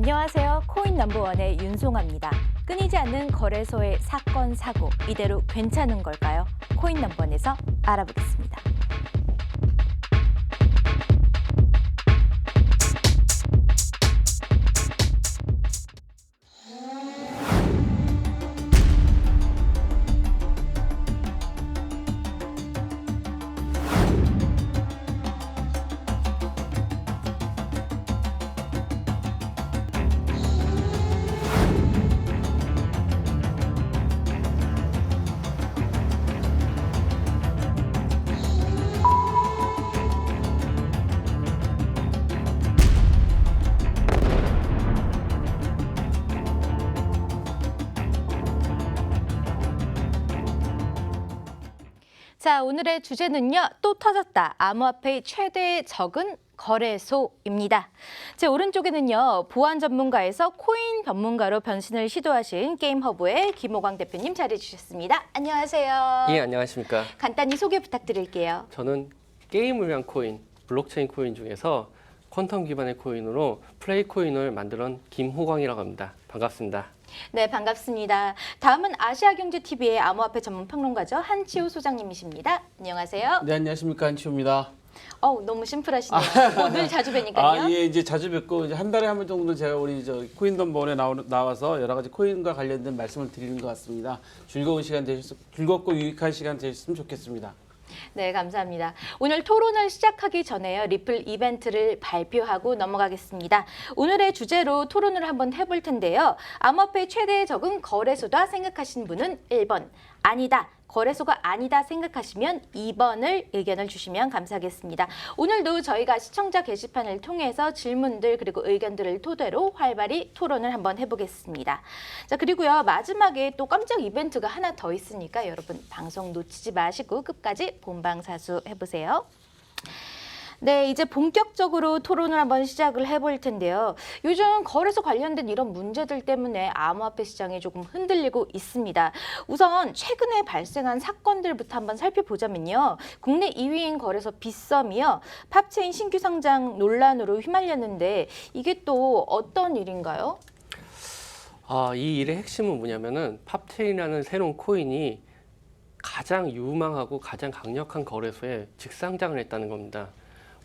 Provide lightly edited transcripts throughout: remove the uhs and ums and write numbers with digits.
안녕하세요. 코인 넘버원의 윤송아입니다. 끊이지 않는 거래소의 사건, 사고, 이대로 괜찮은 걸까요? 코인 넘버원에서 알아보겠습니다. 자, 오늘의 주제는요. 또 터졌다. 암호화폐의 최대 적은 거래소입니다. 제 오른쪽에는요. 보안 전문가에서 코인 전문가로 변신을 시도하신 게임허브의 김호광 대표님 자리해 주셨습니다. 안녕하세요. 예, 안녕하십니까. 간단히 소개 부탁드릴게요. 저는 게임을 위한 코인, 블록체인 코인 중에서 퀀텀 기반의 코인으로 플레이 코인을 만들어낸 김호광이라고 합니다. 반갑습니다. 네, 반갑습니다. 다음은 아시아경제TV의 암호화폐 전문 평론가죠. 한치호 소장님이십니다. 안녕하세요. 네, 안녕하십니까. 한치호입니다. 너무 심플하시네요. 늘 자주 뵈니까요. 예, 이제 자주 뵙고 이제 한 달에 한 번 정도 제가 우리 코인 덤번에 나와서 여러 가지 코인과 관련된 말씀을 드리는 것 같습니다. 즐겁고 유익한 시간 되셨으면 좋겠습니다. 네, 감사합니다. 오늘 토론을 시작하기 전에요. 리플 이벤트를 발표하고 넘어가겠습니다. 오늘의 주제로 토론을 한번 해볼 텐데요. 암호화폐의 최대 적은 거래소다 생각하신 분은 1번, 아니다. 거래소가 아니다 생각하시면 2번을 의견을 주시면 감사하겠습니다. 오늘도 저희가 시청자 게시판을 통해서 질문들 그리고 의견들을 토대로 활발히 토론을 한번 해보겠습니다. 자, 그리고요. 마지막에 또 깜짝 이벤트가 하나 더 있으니까 여러분 방송 놓치지 마시고 끝까지 본방사수 해보세요. 네, 이제 본격적으로 토론을 한번 시작을 해볼 텐데요. 요즘 거래소 관련된 이런 문제들 때문에 암호화폐 시장이 조금 흔들리고 있습니다. 우선 최근에 발생한 사건들부터 한번 살펴보자면요. 국내 2위인 거래소 빗썸이요. 팝체인 신규 상장 논란으로 휘말렸는데 이게 또 어떤 일인가요? 이 일의 핵심은 뭐냐면은 팝체인이라는 새로운 코인이 가장 유망하고 가장 강력한 거래소에 직상장을 했다는 겁니다.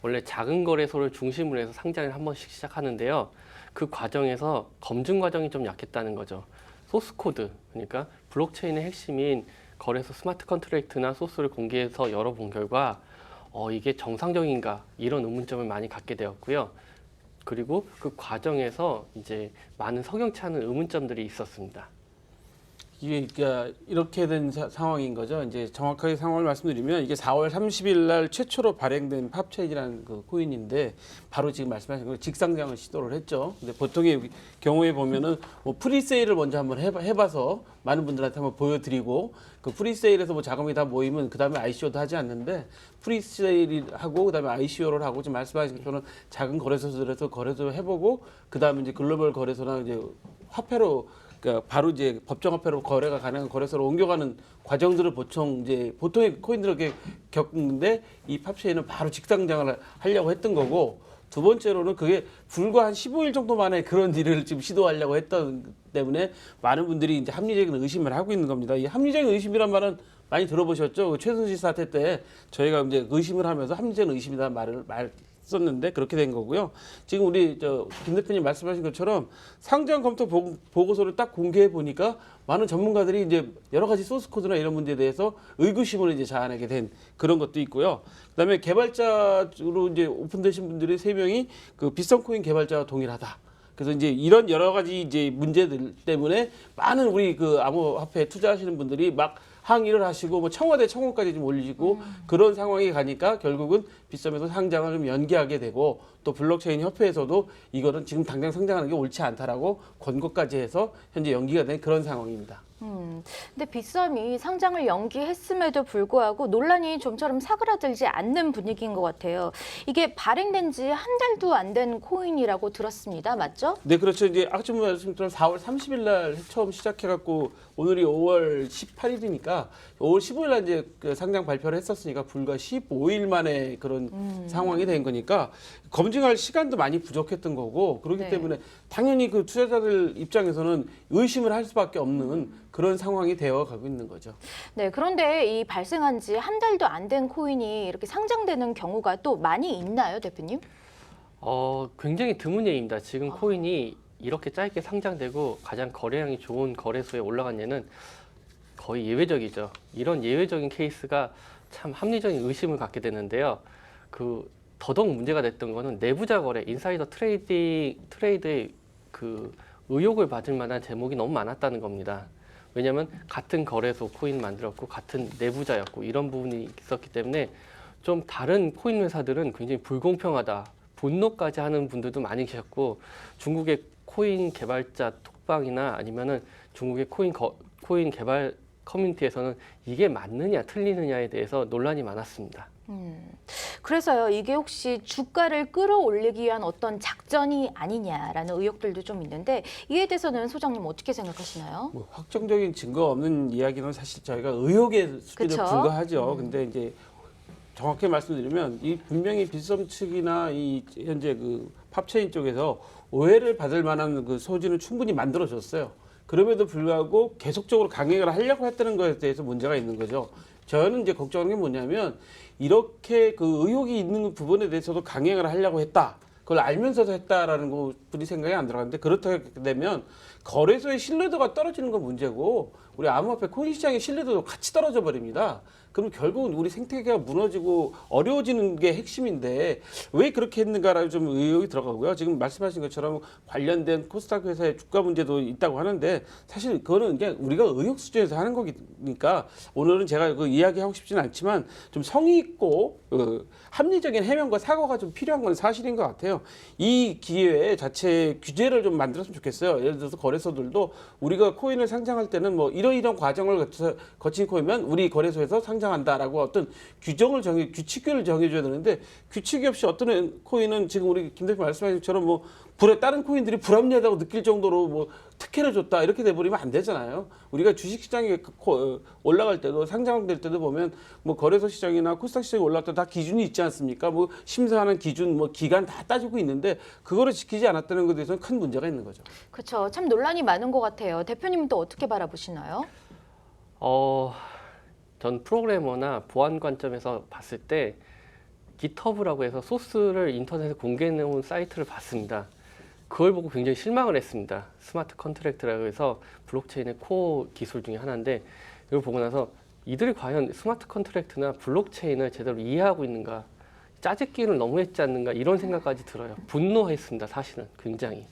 원래 작은 거래소를 중심으로 해서 상장을 한 번씩 시작하는데요. 그 과정에서 검증 과정이 좀 약했다는 거죠. 소스 코드, 그러니까 블록체인의 핵심인 거래소 스마트 컨트랙트나 소스를 공개해서 열어본 결과 이게 정상적인가 이런 의문점을 많이 갖게 되었고요. 그리고 그 과정에서 이제 많은 석연치 않은 의문점들이 있었습니다. 이게 그러니까 이렇게 된 상황인 거죠. 이제 정확하게 상황을 말씀드리면 이게 4월 30일 날 최초로 발행된 팝체인이라는 그 코인인데 바로 지금 말씀하신 거 직상장을 시도를 했죠. 근데 보통의 경우에 보면은 뭐 프리세일을 먼저 한번 해봐서 많은 분들한테 한번 보여드리고 그 프리세일에서 뭐 자금이 다 모이면 그 다음에 ICO도 하지 않는데 프리세일을 하고 그 다음에 ICO를 하고 지금 말씀하신 것처럼 작은 거래소들에서 거래도 해보고 그 다음에 이제 글로벌 거래소나 이제 화폐로 그러니까 바로 이제 법정화폐로 거래가 가능한 거래소로 옮겨가는 과정들을 보통의 코인들에게 겪는데 이 팝체인은 바로 직상장을 하려고 했던 거고 두 번째로는 그게 불과 한 15일 정도 만에 그런 일을 지금 시도하려고 했던 때문에 많은 분들이 이제 합리적인 의심을 하고 있는 겁니다. 이 합리적인 의심이란 말은 많이 들어보셨죠? 그 최순실 사태 때 저희가 이제 의심을 하면서 합리적인 의심이라는 말을 썼는데 그렇게 된 거고요. 지금 우리 김 대표님 말씀하신 것처럼 상장 검토 보고서를 딱 공개해 보니까 많은 전문가들이 이제 여러 가지 소스 코드나 이런 문제에 대해서 의구심을 이제 자아내게 된 그런 것도 있고요. 그다음에 개발자로 이제 오픈되신 분들이 3명이 그 빗썸 코인 개발자와 동일하다. 그래서 이제 이런 여러 가지 이제 문제들 때문에 많은 우리 그 암호화폐에 투자하시는 분들이 막 항의를 하시고 뭐 청와대 청원까지 좀 올리시고 그런 상황이 가니까 결국은 빗썸에서 상장을 좀 연기하게 되고 또 블록체인 협회에서도 이거는 지금 당장 상장하는 게 옳지 않다라고 권고까지 해서 현재 연기가 된 그런 상황입니다. 근데 빗썸이 상장을 연기했음에도 불구하고 논란이 좀처럼 사그라들지 않는 분위기인 것 같아요. 이게 발행된 지 한 달도 안 된 코인이라고 들었습니다. 맞죠? 네, 그렇죠. 이제 아까 좀 말씀드린 4월 30일 날 처음 시작해갖고 오늘이 5월 18일이니까 5월 15일 날 이제 그 상장 발표를 했었으니까 불과 15일 만에 그런 상황이 된 거니까 검증할 시간도 많이 부족했던 거고 그렇기 네. 때문에 당연히 그 투자자들 입장에서는 의심을 할 수밖에 없는 그런 상황이 되어 가고 있는 거죠. 네, 그런데 이 발생한 지 한 달도 안 된 코인이 이렇게 상장되는 경우가 또 많이 있나요, 대표님? 굉장히 드문 예입니다. 지금 코인이 이렇게 짧게 상장되고 가장 거래량이 좋은 거래소에 올라간 예는 거의 예외적이죠. 이런 예외적인 케이스가 참 합리적인 의심을 갖게 되는데요. 그 더더욱 문제가 됐던 거는 내부자 거래, 인사이더 트레이드의 그 의혹을 받을 만한 제목이 너무 많았다는 겁니다. 왜냐하면 같은 거래소 코인 만들었고 같은 내부자였고 이런 부분이 있었기 때문에 좀 다른 코인 회사들은 굉장히 불공평하다, 분노까지 하는 분들도 많이 계셨고 중국의 코인 개발자 톡방이나 아니면은 중국의 코인 개발 커뮤니티에서는 이게 맞느냐 틀리느냐에 대해서 논란이 많았습니다. 그래서요, 이게 혹시 주가를 끌어올리기 위한 어떤 작전이 아니냐라는 의혹들도 좀 있는데 이에 대해서는 소장님 어떻게 생각하시나요? 뭐 확정적인 증거 없는 이야기는 사실 저희가 의혹의 수준에 그쵸? 불과하죠. 근데 이제 정확히 말씀드리면 이 분명히 빗썸 측이나 이 현재 그 팝체인 쪽에서 오해를 받을 만한 그 소지는 충분히 만들어졌어요. 그럼에도 불구하고 계속적으로 강행을 하려고 했다는 것에 대해서 문제가 있는 거죠. 저는 이제 걱정하는 게 뭐냐면 이렇게 그 의혹이 있는 부분에 대해서도 강행을 하려고 했다. 그걸 알면서도 했다라는 거 분이 생각이 안 들어가는데 그렇게 되면 거래소의 신뢰도가 떨어지는 건 문제고 우리 암호화폐 코인 시장의 신뢰도도 같이 떨어져 버립니다. 그럼 결국은 우리 생태계가 무너지고 어려워지는 게 핵심인데 왜 그렇게 했는가라는 좀 의혹이 들어가고요. 지금 말씀하신 것처럼 관련된 코스닥 회사의 주가 문제도 있다고 하는데 사실 그거는 그냥 우리가 의혹 수준에서 하는 거니까 오늘은 제가 그 이야기하고 싶지는 않지만 좀 성의 있고 합리적인 해명과 사과가 좀 필요한 건 사실인 것 같아요. 이 기회에 자체 규제를 좀 만들었으면 좋겠어요. 예를 들어서 거래소들도 우리가 코인을 상장할 때는 뭐 이런 과정을 거친 코인이면 우리 거래소에서 상장한다라고 어떤 규칙을 정해줘야 되는데 규칙이 없이 어떤 코인은 지금 우리 김 대표 말씀하신 것처럼 뭐 다른 코인들이 불합리하다고 느낄 정도로 뭐 특혜를 줬다 이렇게 돼버리면 안 되잖아요. 우리가 주식시장에 올라갈 때도 상장될 때도 보면 뭐 거래소 시장이나 코스닥 시장에 올라갈 때 다 기준이 있지 않습니까? 뭐 심사하는 기준, 뭐 기간 다 따지고 있는데 그거를 지키지 않았다는 것에 대해서는 큰 문제가 있는 거죠. 그렇죠. 참 논란이 많은 것 같아요. 대표님은 또 어떻게 바라보시나요? 전 프로그래머나 보안 관점에서 봤을 때 GitHub라고 해서 소스를 인터넷에 공개해 놓은 사이트를 봤습니다. 그걸 보고 굉장히 실망을 했습니다. 스마트 컨트랙트라고 해서 블록체인의 코어 기술 중에 하나인데 이걸 보고 나서 이들이 과연 스마트 컨트랙트나 블록체인을 제대로 이해하고 있는가, 짜깁기를 너무 했지 않는가 이런 생각까지 들어요. 분노했습니다. 사실은 굉장히.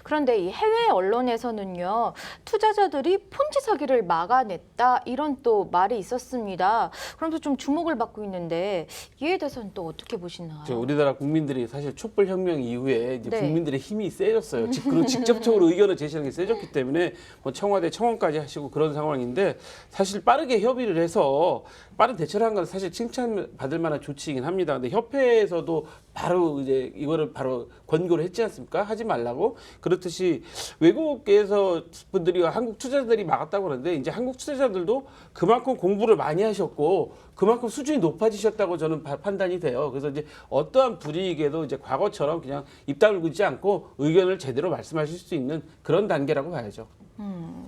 그런데 이 해외 언론에서는요, 투자자들이 폰지 사기를 막아냈다 이런 또 말이 있었습니다. 그러면서 좀 주목을 받고 있는데 이에 대해서는 또 어떻게 보시나요? 우리나라 국민들이 사실 촛불 혁명 이후에 이제 네. 국민들의 힘이 세졌어요. 그리고 직접적으로 의견을 제시하는 게 세졌기 때문에 뭐 청와대 청원까지 하시고 그런 상황인데 사실 빠르게 협의를 해서 빠른 대처를 한 건 사실 칭찬받을 만한 조치이긴 합니다. 근데 협회에서도 바로 이제 이거를 바로 권고를 했지 않습니까? 하지 말라고. 그렇듯이 외국에서 분들이 한국 투자자들이 막았다고 그러는데 이제 한국 투자자들도 그만큼 공부를 많이 하셨고 그만큼 수준이 높아지셨다고 저는 판단이 돼요. 그래서 이제 어떠한 불이익에도 이제 과거처럼 그냥 입 다물지 않고 의견을 제대로 말씀하실 수 있는 그런 단계라고 봐야죠.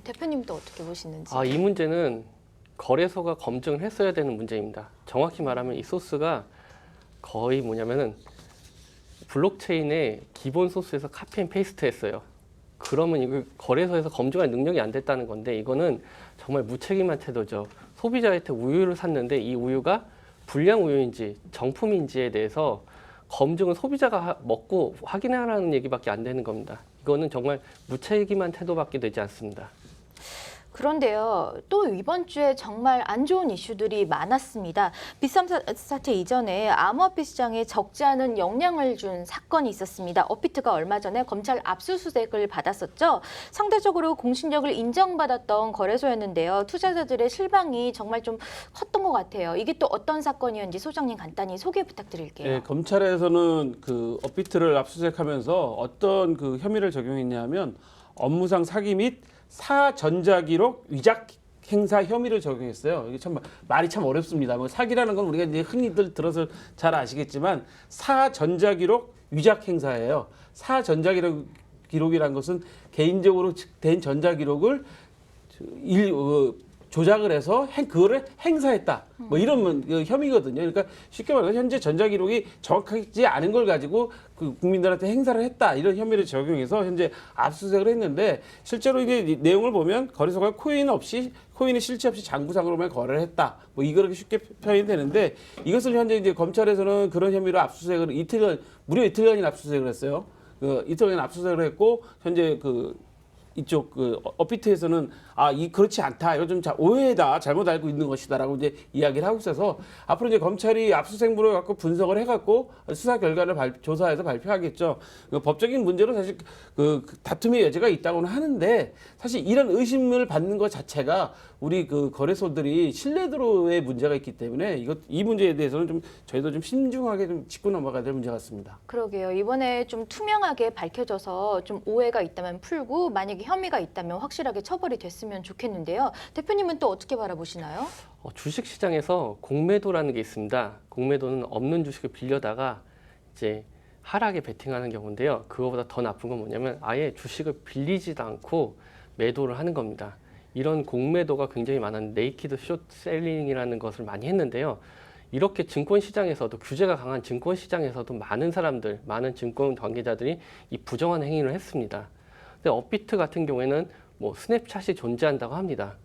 대표님도 어떻게 보시는지. 이 문제는 거래소가 검증을 했어야 되는 문제입니다. 정확히 말하면 이 소스가 거의 뭐냐면은 블록체인의 기본 소스에서 카피 앤 페이스트 했어요. 그러면 이거 거래소에서 검증할 능력이 안 됐다는 건데 이거는 정말 무책임한 태도죠. 소비자한테 우유를 샀는데 이 우유가 불량 우유인지 정품인지에 대해서 검증은 소비자가 먹고 확인하라는 얘기밖에 안 되는 겁니다. 이거는 정말 무책임한 태도밖에 되지 않습니다. 그런데요, 또 이번 주에 정말 안 좋은 이슈들이 많았습니다. 빗썸 사태 이전에 암호화폐 시장에 적지 않은 영향을 준 사건이 있었습니다. 업비트가 얼마 전에 검찰 압수수색을 받았었죠. 상대적으로 공신력을 인정받았던 거래소였는데요. 투자자들의 실망이 정말 좀 컸던 것 같아요. 이게 또 어떤 사건이었는지 소장님 간단히 소개 부탁드릴게요. 네, 검찰에서는 그 업비트를 압수수색하면서 어떤 그 혐의를 적용했냐면 업무상 사기 및 사전자기록 위작 행사 혐의를 적용했어요. 이게 참 말이 참 어렵습니다. 뭐 사기라는 건 우리가 이제 흔히들 들어서 잘 아시겠지만 사전자기록 위작 행사예요. 사전자기록이라는 것은 개인적으로 된 전자기록을 조작을 해서 그거를 행사했다. 뭐 이런 그 혐의거든요. 그러니까 쉽게 말해서 현재 전자기록이 정확하지 않은 걸 가지고 그 국민들한테 행사를 했다. 이런 혐의를 적용해서 현재 압수수색을 했는데 실제로 이게 내용을 보면 거래소가 코인이 실체 없이 장부상으로만 거래를 했다. 뭐 이렇게 쉽게 표현이 되는데 이것을 현재 이제 검찰에서는 그런 혐의로 압수수색을 무려 이틀간이나 압수수색을 했어요. 이틀간 압수수색을 했고 현재 이쪽 업비트에서는 그렇지 않다. 이거 좀 오해다. 잘못 알고 있는 것이다라고 이제 이야기를 하고 있어서 앞으로 이제 검찰이 압수수색물을 갖고 분석을 해갖고 수사 결과를 조사해서 발표하겠죠. 법적인 문제로 사실 다툼의 여지가 있다고는 하는데 사실 이런 의심을 받는 것 자체가 우리 거래소들이 신뢰도의 문제가 있기 때문에 이 문제에 대해서는 저희도 좀 신중하게 좀 짚고 넘어가야 될 문제 같습니다. 그러게요. 이번에 좀 투명하게 밝혀져서 좀 오해가 있다면 풀고 만약에 혐의가 있다면 확실하게 처벌이 됐으면 좋겠는데요. 대표님은 또 어떻게 바라보시나요? 주식시장에서 공매도라는 게 있습니다. 공매도는 없는 주식을 빌려다가 이제 하락에 베팅하는 경우인데요. 그거보다 더 나쁜 건 뭐냐면 아예 주식을 빌리지도 않고 매도를 하는 겁니다. 이런 공매도가 굉장히 많았는데 네이키드 숏셀링이라는 것을 많이 했는데요. 이렇게 증권시장에서도 규제가 강한 증권시장에서도 많은 증권 관계자들이 이 부정한 행위를 했습니다. 근데 업비트 같은 경우에는 뭐 스냅샷이 존재한다고 합니다.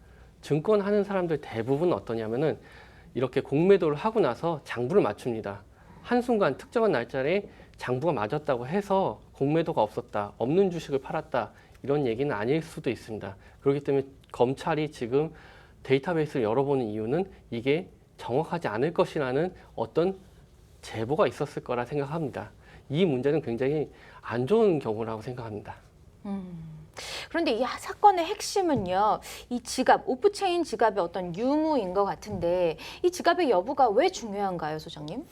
증권 하는 사람들 대부분 어떠냐면은 이렇게 공매도를 하고 나서 장부를 맞춥니다. 한순간 특정한 날짜에 장부가 맞았다고 해서 공매도가 없었다, 없는 주식을 팔았다 이런 얘기는 아닐 수도 있습니다. 그렇기 때문에 검찰이 지금 데이터베이스를 열어보는 이유는 이게 정확하지 않을 것이라는 어떤 제보가 있었을 거라 생각합니다. 이 문제는 굉장히 안 좋은 경우라고 생각합니다. 그런데 이 사건의 핵심은요, 이 지갑, 오프체인 지갑의 어떤 유무인 것 같은데 이 지갑의 여부가 왜 중요한가요, 소장님?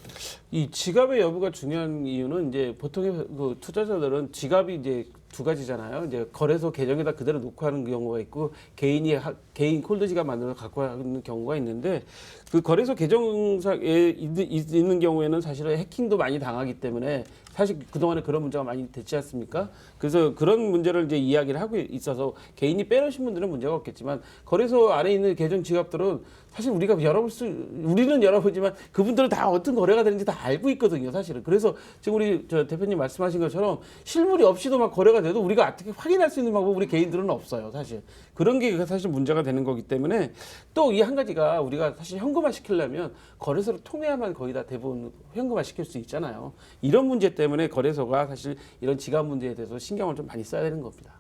이 지갑의 여부가 중요한 이유는 이제 보통의 투자자들은 지갑이 이제 두 가지잖아요. 이제 거래소 계정에다 그대로 놓고 하는 경우가 있고 개인 콜드 지갑 만들어서 갖고 하는 경우가 있는데 그 거래소 계정상에 있는 경우에는 사실은 해킹도 많이 당하기 때문에 사실 그동안에 그런 문제가 많이 됐지 않습니까? 그래서 그런 문제를 이제 이야기를 하고 있어서 개인이 빼놓으신 분들은 문제가 없겠지만 거래소 안에 있는 계정 지갑들은 사실 우리는 열어보지만 그분들은 다 어떤 거래가 되는지 다 알고 있거든요, 사실은. 그래서 지금 우리 대표님 말씀하신 것처럼 실물이 없이도 막 거래가 돼도 우리가 어떻게 확인할 수 있는 방법 우리 개인들은 없어요, 사실. 그런 게 사실 문제가 되는 거기 때문에 또 이 한 가지가 우리가 사실 현금화 시키려면 거래소를 통해야만 거의 다 대부분 현금화 시킬 수 있잖아요. 이런 문제 때문에 거래소가 사실 이런 지갑 문제에 대해서 신경을 좀 많이 써야 되는 겁니다.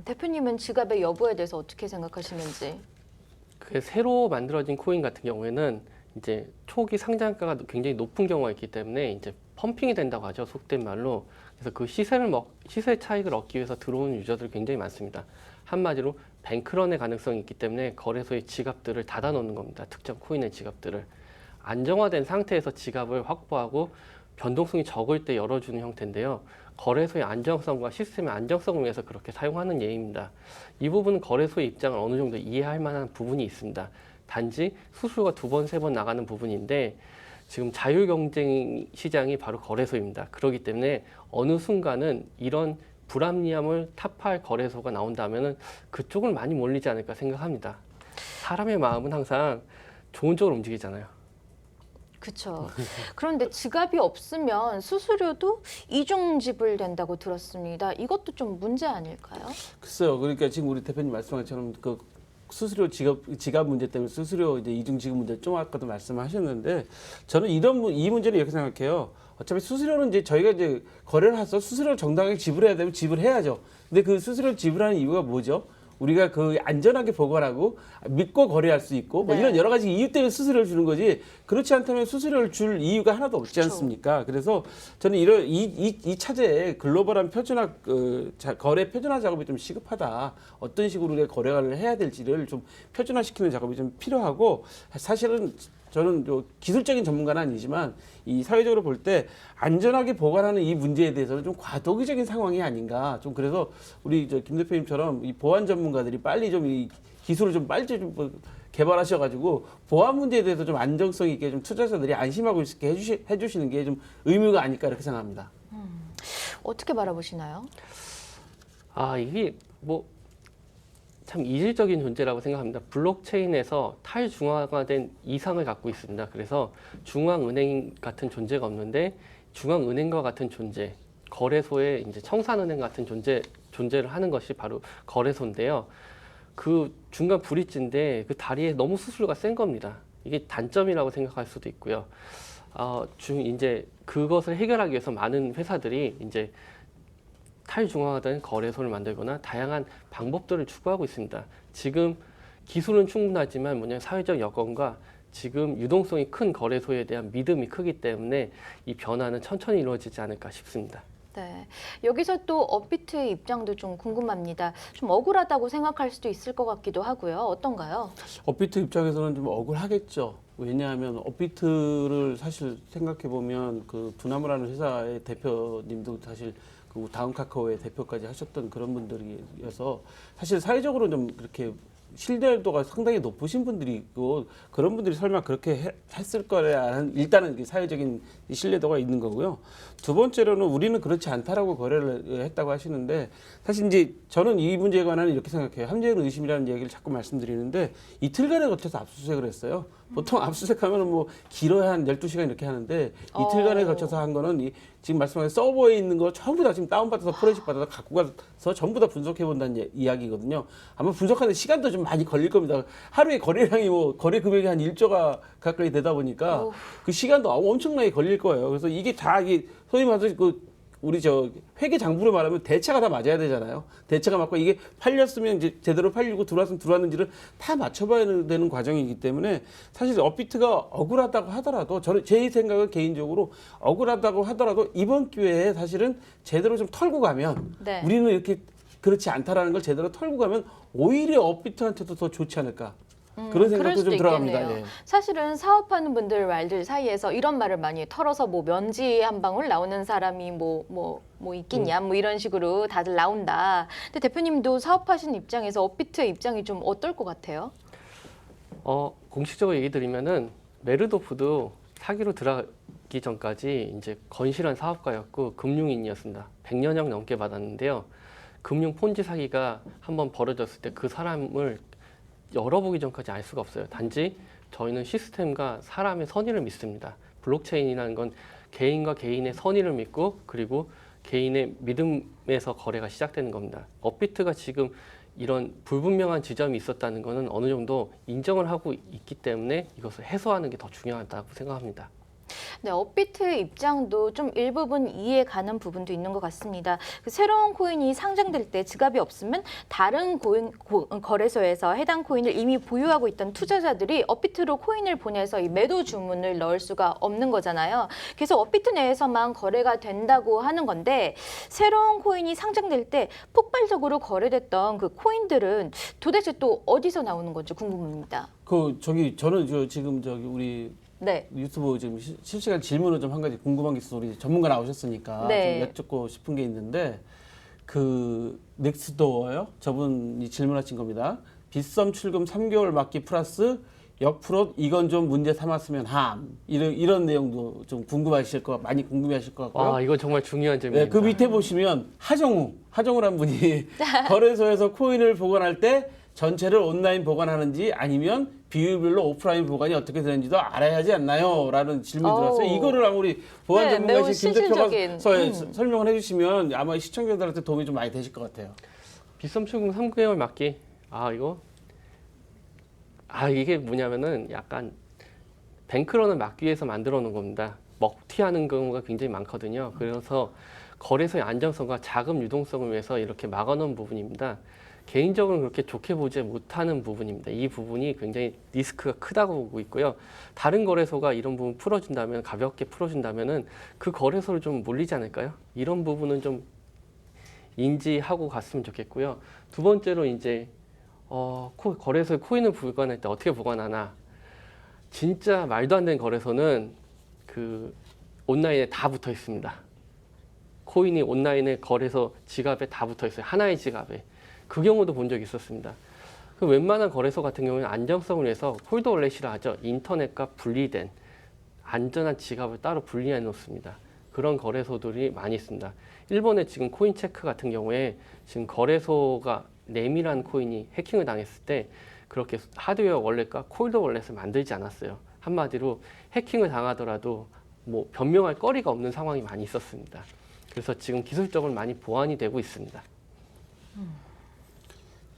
대표님은 지갑의 여부에 대해서 어떻게 생각하시는지? 그 새로 만들어진 코인 같은 경우에는 이제 초기 상장가가 굉장히 높은 경우가 있기 때문에 이제 펌핑이 된다고 하죠, 속된 말로. 그래서 그 시세 차익을 얻기 위해서 들어오는 유저들이 굉장히 많습니다. 한마디로 뱅크런의 가능성이 있기 때문에 거래소의 지갑들을 닫아 놓는 겁니다. 특정 코인의 지갑들을. 안정화된 상태에서 지갑을 확보하고 변동성이 적을 때 열어주는 형태인데요. 거래소의 안정성과 시스템의 안정성을 위해서 그렇게 사용하는 예입니다. 이 부분은 거래소의 입장을 어느 정도 이해할 만한 부분이 있습니다. 단지 수수료가 2번, 3번 나가는 부분인데 지금 자율경쟁 시장이 바로 거래소입니다. 그렇기 때문에 어느 순간은 이런 불합리함을 타파할 거래소가 나온다면 그쪽을 많이 몰리지 않을까 생각합니다. 사람의 마음은 항상 좋은 쪽으로 움직이잖아요. 그렇죠. 그런데 지갑이 없으면 수수료도 이중 지불된다고 들었습니다. 이것도 좀 문제 아닐까요? 글쎄요. 그러니까 지금 우리 대표님 말씀한 것처럼 그 수수료 지갑 문제 때문에 수수료 이제 이중 지급 문제 좀 아까도 말씀하셨는데 저는 이 문제를 이렇게 생각해요. 어차피 수수료는 이제 저희가 이제 거래를 해서 수수료를 정당하게 지불해야 되면 지불해야죠. 근데 그 수수료를 지불하는 이유가 뭐죠? 우리가 안전하게 보관하고 믿고 거래할 수 있고 뭐 이런 여러 가지 이유 때문에 수수료를 주는 거지 그렇지 않다면 수수료를 줄 이유가 하나도 없지 않습니까? 그래서 저는 이 차제에 글로벌한 표준화 거래 표준화 작업이 좀 시급하다. 어떤 식으로 우리가 거래를 해야 될지를 좀 표준화시키는 작업이 좀 필요하고 사실은 저는 기술적인 전문가는 아니지만 이 사회적으로 볼 때 안전하게 보관하는 이 문제에 대해서는 좀 과도기적인 상황이 아닌가. 좀 그래서 우리 김 대표님처럼 이 보안 전문가들이 빨리 좀 기술을 좀 빨리 좀 개발하셔가지고 보안 문제에 대해서 좀 안정성 있게 좀 투자자들이 안심하고 있게 해주시는 게 좀 의무가 아닐까 이렇게 생각합니다. 어떻게 바라보시나요? 이게 뭐 참 이질적인 존재라고 생각합니다. 블록체인에서 탈중앙화된 이상을 갖고 있습니다. 그래서 중앙은행 같은 존재가 없는데 중앙은행과 같은 존재, 거래소에 이제 청산은행 같은 존재를 하는 것이 바로 거래소인데요. 그 중간 브릿지인데 그 다리에 너무 수수료가 센 겁니다. 이게 단점이라고 생각할 수도 있고요. 이제 그것을 해결하기 위해서 많은 회사들이 이제 탈중앙화된 거래소를 만들거나 다양한 방법들을 추구하고 있습니다. 지금 기술은 충분하지만 뭐냐 사회적 여건과 지금 유동성이 큰 거래소에 대한 믿음이 크기 때문에 이 변화는 천천히 이루어지지 않을까 싶습니다. 네, 여기서 또 업비트의 입장도 좀 궁금합니다. 좀 억울하다고 생각할 수도 있을 것 같기도 하고요. 어떤가요? 업비트 입장에서는 좀 억울하겠죠. 왜냐하면 업비트를 사실 생각해 보면 그 두나무라는 회사의 대표님도 사실 그 다음 카카오의 대표까지 하셨던 그런 분들이어서 사실 사회적으로 좀 그렇게 신뢰도가 상당히 높으신 분들이 있고 그런 분들이 설마 그렇게 했을 거라는 일단은 사회적인 신뢰도가 있는 거고요. 두 번째로는 우리는 그렇지 않다라고 거래를 했다고 하시는데 사실 이제 저는 이 문제에 관한 이렇게 생각해요. 함재현 의심이라는 얘기를 자꾸 말씀드리는데 이틀간에 걸쳐서 압수수색을 했어요. 보통 압수수색하면 뭐 길어야 한 12시간 이렇게 하는데 이틀간에 걸쳐서 한 거는 지금 말씀하신 서버에 있는 거 전부 다 지금 다운받아서 포렌식 받아서 갖고 가서 전부 다 분석해 본다는 이야기거든요. 아마 분석하는 시간도 좀 많이 걸릴 겁니다. 하루에 거래량이 뭐 거래 금액이 한 1조가 가까이 되다 보니까 그 시간도 엄청나게 걸릴 거예요. 그래서 이게 다 소위 말해서 우리 회계 장부로 말하면 대차가 다 맞아야 되잖아요. 대차가 맞고 이게 팔렸으면 이제 제대로 팔리고 들어왔으면 들어왔는지를 다 맞춰봐야 되는 과정이기 때문에 사실 업비트가 억울하다고 하더라도 제 생각은 개인적으로 억울하다고 하더라도 이번 기회에 사실은 제대로 좀 털고 가면 네. 우리는 이렇게 그렇지 않다라는 걸 제대로 털고 가면 오히려 업비트한테도 더 좋지 않을까. 그런 그럴 생각도 수도 좀 들어갑니다. 있겠네요. 예. 사실은 사업하는 분들 말들 사이에서 이런 말을 많이 털어서 뭐 면지 한 방울 나오는 사람이 뭐 있겠냐 뭐 이런 식으로 다들 나온다. 근데 대표님도 사업하시는 입장에서 업비트의 입장이 좀 어떨 것 같아요? 공식적으로 얘기 드리면은 메르도프도 사기로 들어가기 전까지 이제 건실한 사업가였고 금융인이었습니다. 100년형 넘게 받았는데요. 금융 폰지 사기가 한번 벌어졌을 때 그 사람을 열어보기 전까지 알 수가 없어요. 단지 저희는 시스템과 사람의 선의를 믿습니다. 블록체인이라는 건 개인과 개인의 선의를 믿고 그리고 개인의 믿음에서 거래가 시작되는 겁니다. 업비트가 지금 이런 불분명한 지점이 있었다는 것은 어느 정도 인정을 하고 있기 때문에 이것을 해소하는 게 더 중요하다고 생각합니다. 네, 업비트의 입장도 좀 일부분 이해 가는 부분도 있는 것 같습니다. 그 새로운 코인이 상장될 때 지갑이 없으면 다른 거래소에서 해당 코인을 이미 보유하고 있던 투자자들이 업비트로 코인을 보내서 이 매도 주문을 넣을 수가 없는 거잖아요. 그래서 업비트 내에서만 거래가 된다고 하는 건데 새로운 코인이 상장될 때 폭발적으로 거래됐던 그 코인들은 도대체 또 어디서 나오는 건지 궁금합니다. 저는 지금 우리 네. 유튜브 지금 실시간 질문을 좀 한 가지 궁금한 게 있어서 우리 전문가 나오셨으니까 네. 좀 여쭙고 싶은 게 있는데 그 넥스도어요? 저분이 질문하신 겁니다. 빗썸 출금 3개월 막기 플러스 역프로 이건 좀 문제 삼았으면 함 이런 내용도 좀 많이 궁금해하실 것 같고요. 이건 정말 중요한 질문입니다. 네, 그 밑에 보시면 하정우란 분이 거래소에서 코인을 보관할 때 전체를 온라인 보관하는지 아니면 비율별로 오프라인 보관이 어떻게 되는지도 알아야 하지 않나요? 라는 질문이 들어왔어요. 이거를 우리 보안 네, 매우 전문가이신 김 실질적인, 대표가 설명을 해주시면 아마 시청자들한테 도움이 좀 많이 되실 것 같아요. 빗썸 출금 3개월 막기. 이게 뭐냐면은 약간 뱅크런을 막기 위해서 만들어 놓은 겁니다. 먹튀하는 경우가 굉장히 많거든요. 그래서 거래소의 안정성과 자금 유동성을 위해서 이렇게 막아놓은 부분입니다. 개인적으로 그렇게 좋게 보지 못하는 부분입니다. 이 부분이 굉장히 리스크가 크다고 보고 있고요. 다른 거래소가 이런 부분 풀어준다면, 가볍게 풀어준다면은 그 거래소를 좀 몰리지 않을까요? 이런 부분은 좀 인지하고 갔으면 좋겠고요. 두 번째로 이제 거래소에 코인을 보관할 때 어떻게 보관하나. 진짜 말도 안 되는 거래소는 그 온라인에 다 붙어 있습니다. 코인이 온라인에 거래소 지갑에 다 붙어 있어요. 하나의 지갑에. 그 경우도 본 적이 있었습니다. 그 웬만한 거래소 같은 경우는 안정성을 위해서 홀더 월렛이라 하죠. 인터넷과 분리된 안전한 지갑을 따로 분리해 놓습니다. 그런 거래소들이 많이 있습니다. 일본의 지금 코인체크 같은 경우에 지금 거래소가 내밀한 코인이 해킹을 당했을 때 그렇게 하드웨어 월렛과 콜드 월렛을 만들지 않았어요. 한마디로 해킹을 당하더라도 뭐 변명할 거리가 없는 상황이 많이 있었습니다. 그래서 지금 기술적으로 많이 보완이 되고 있습니다.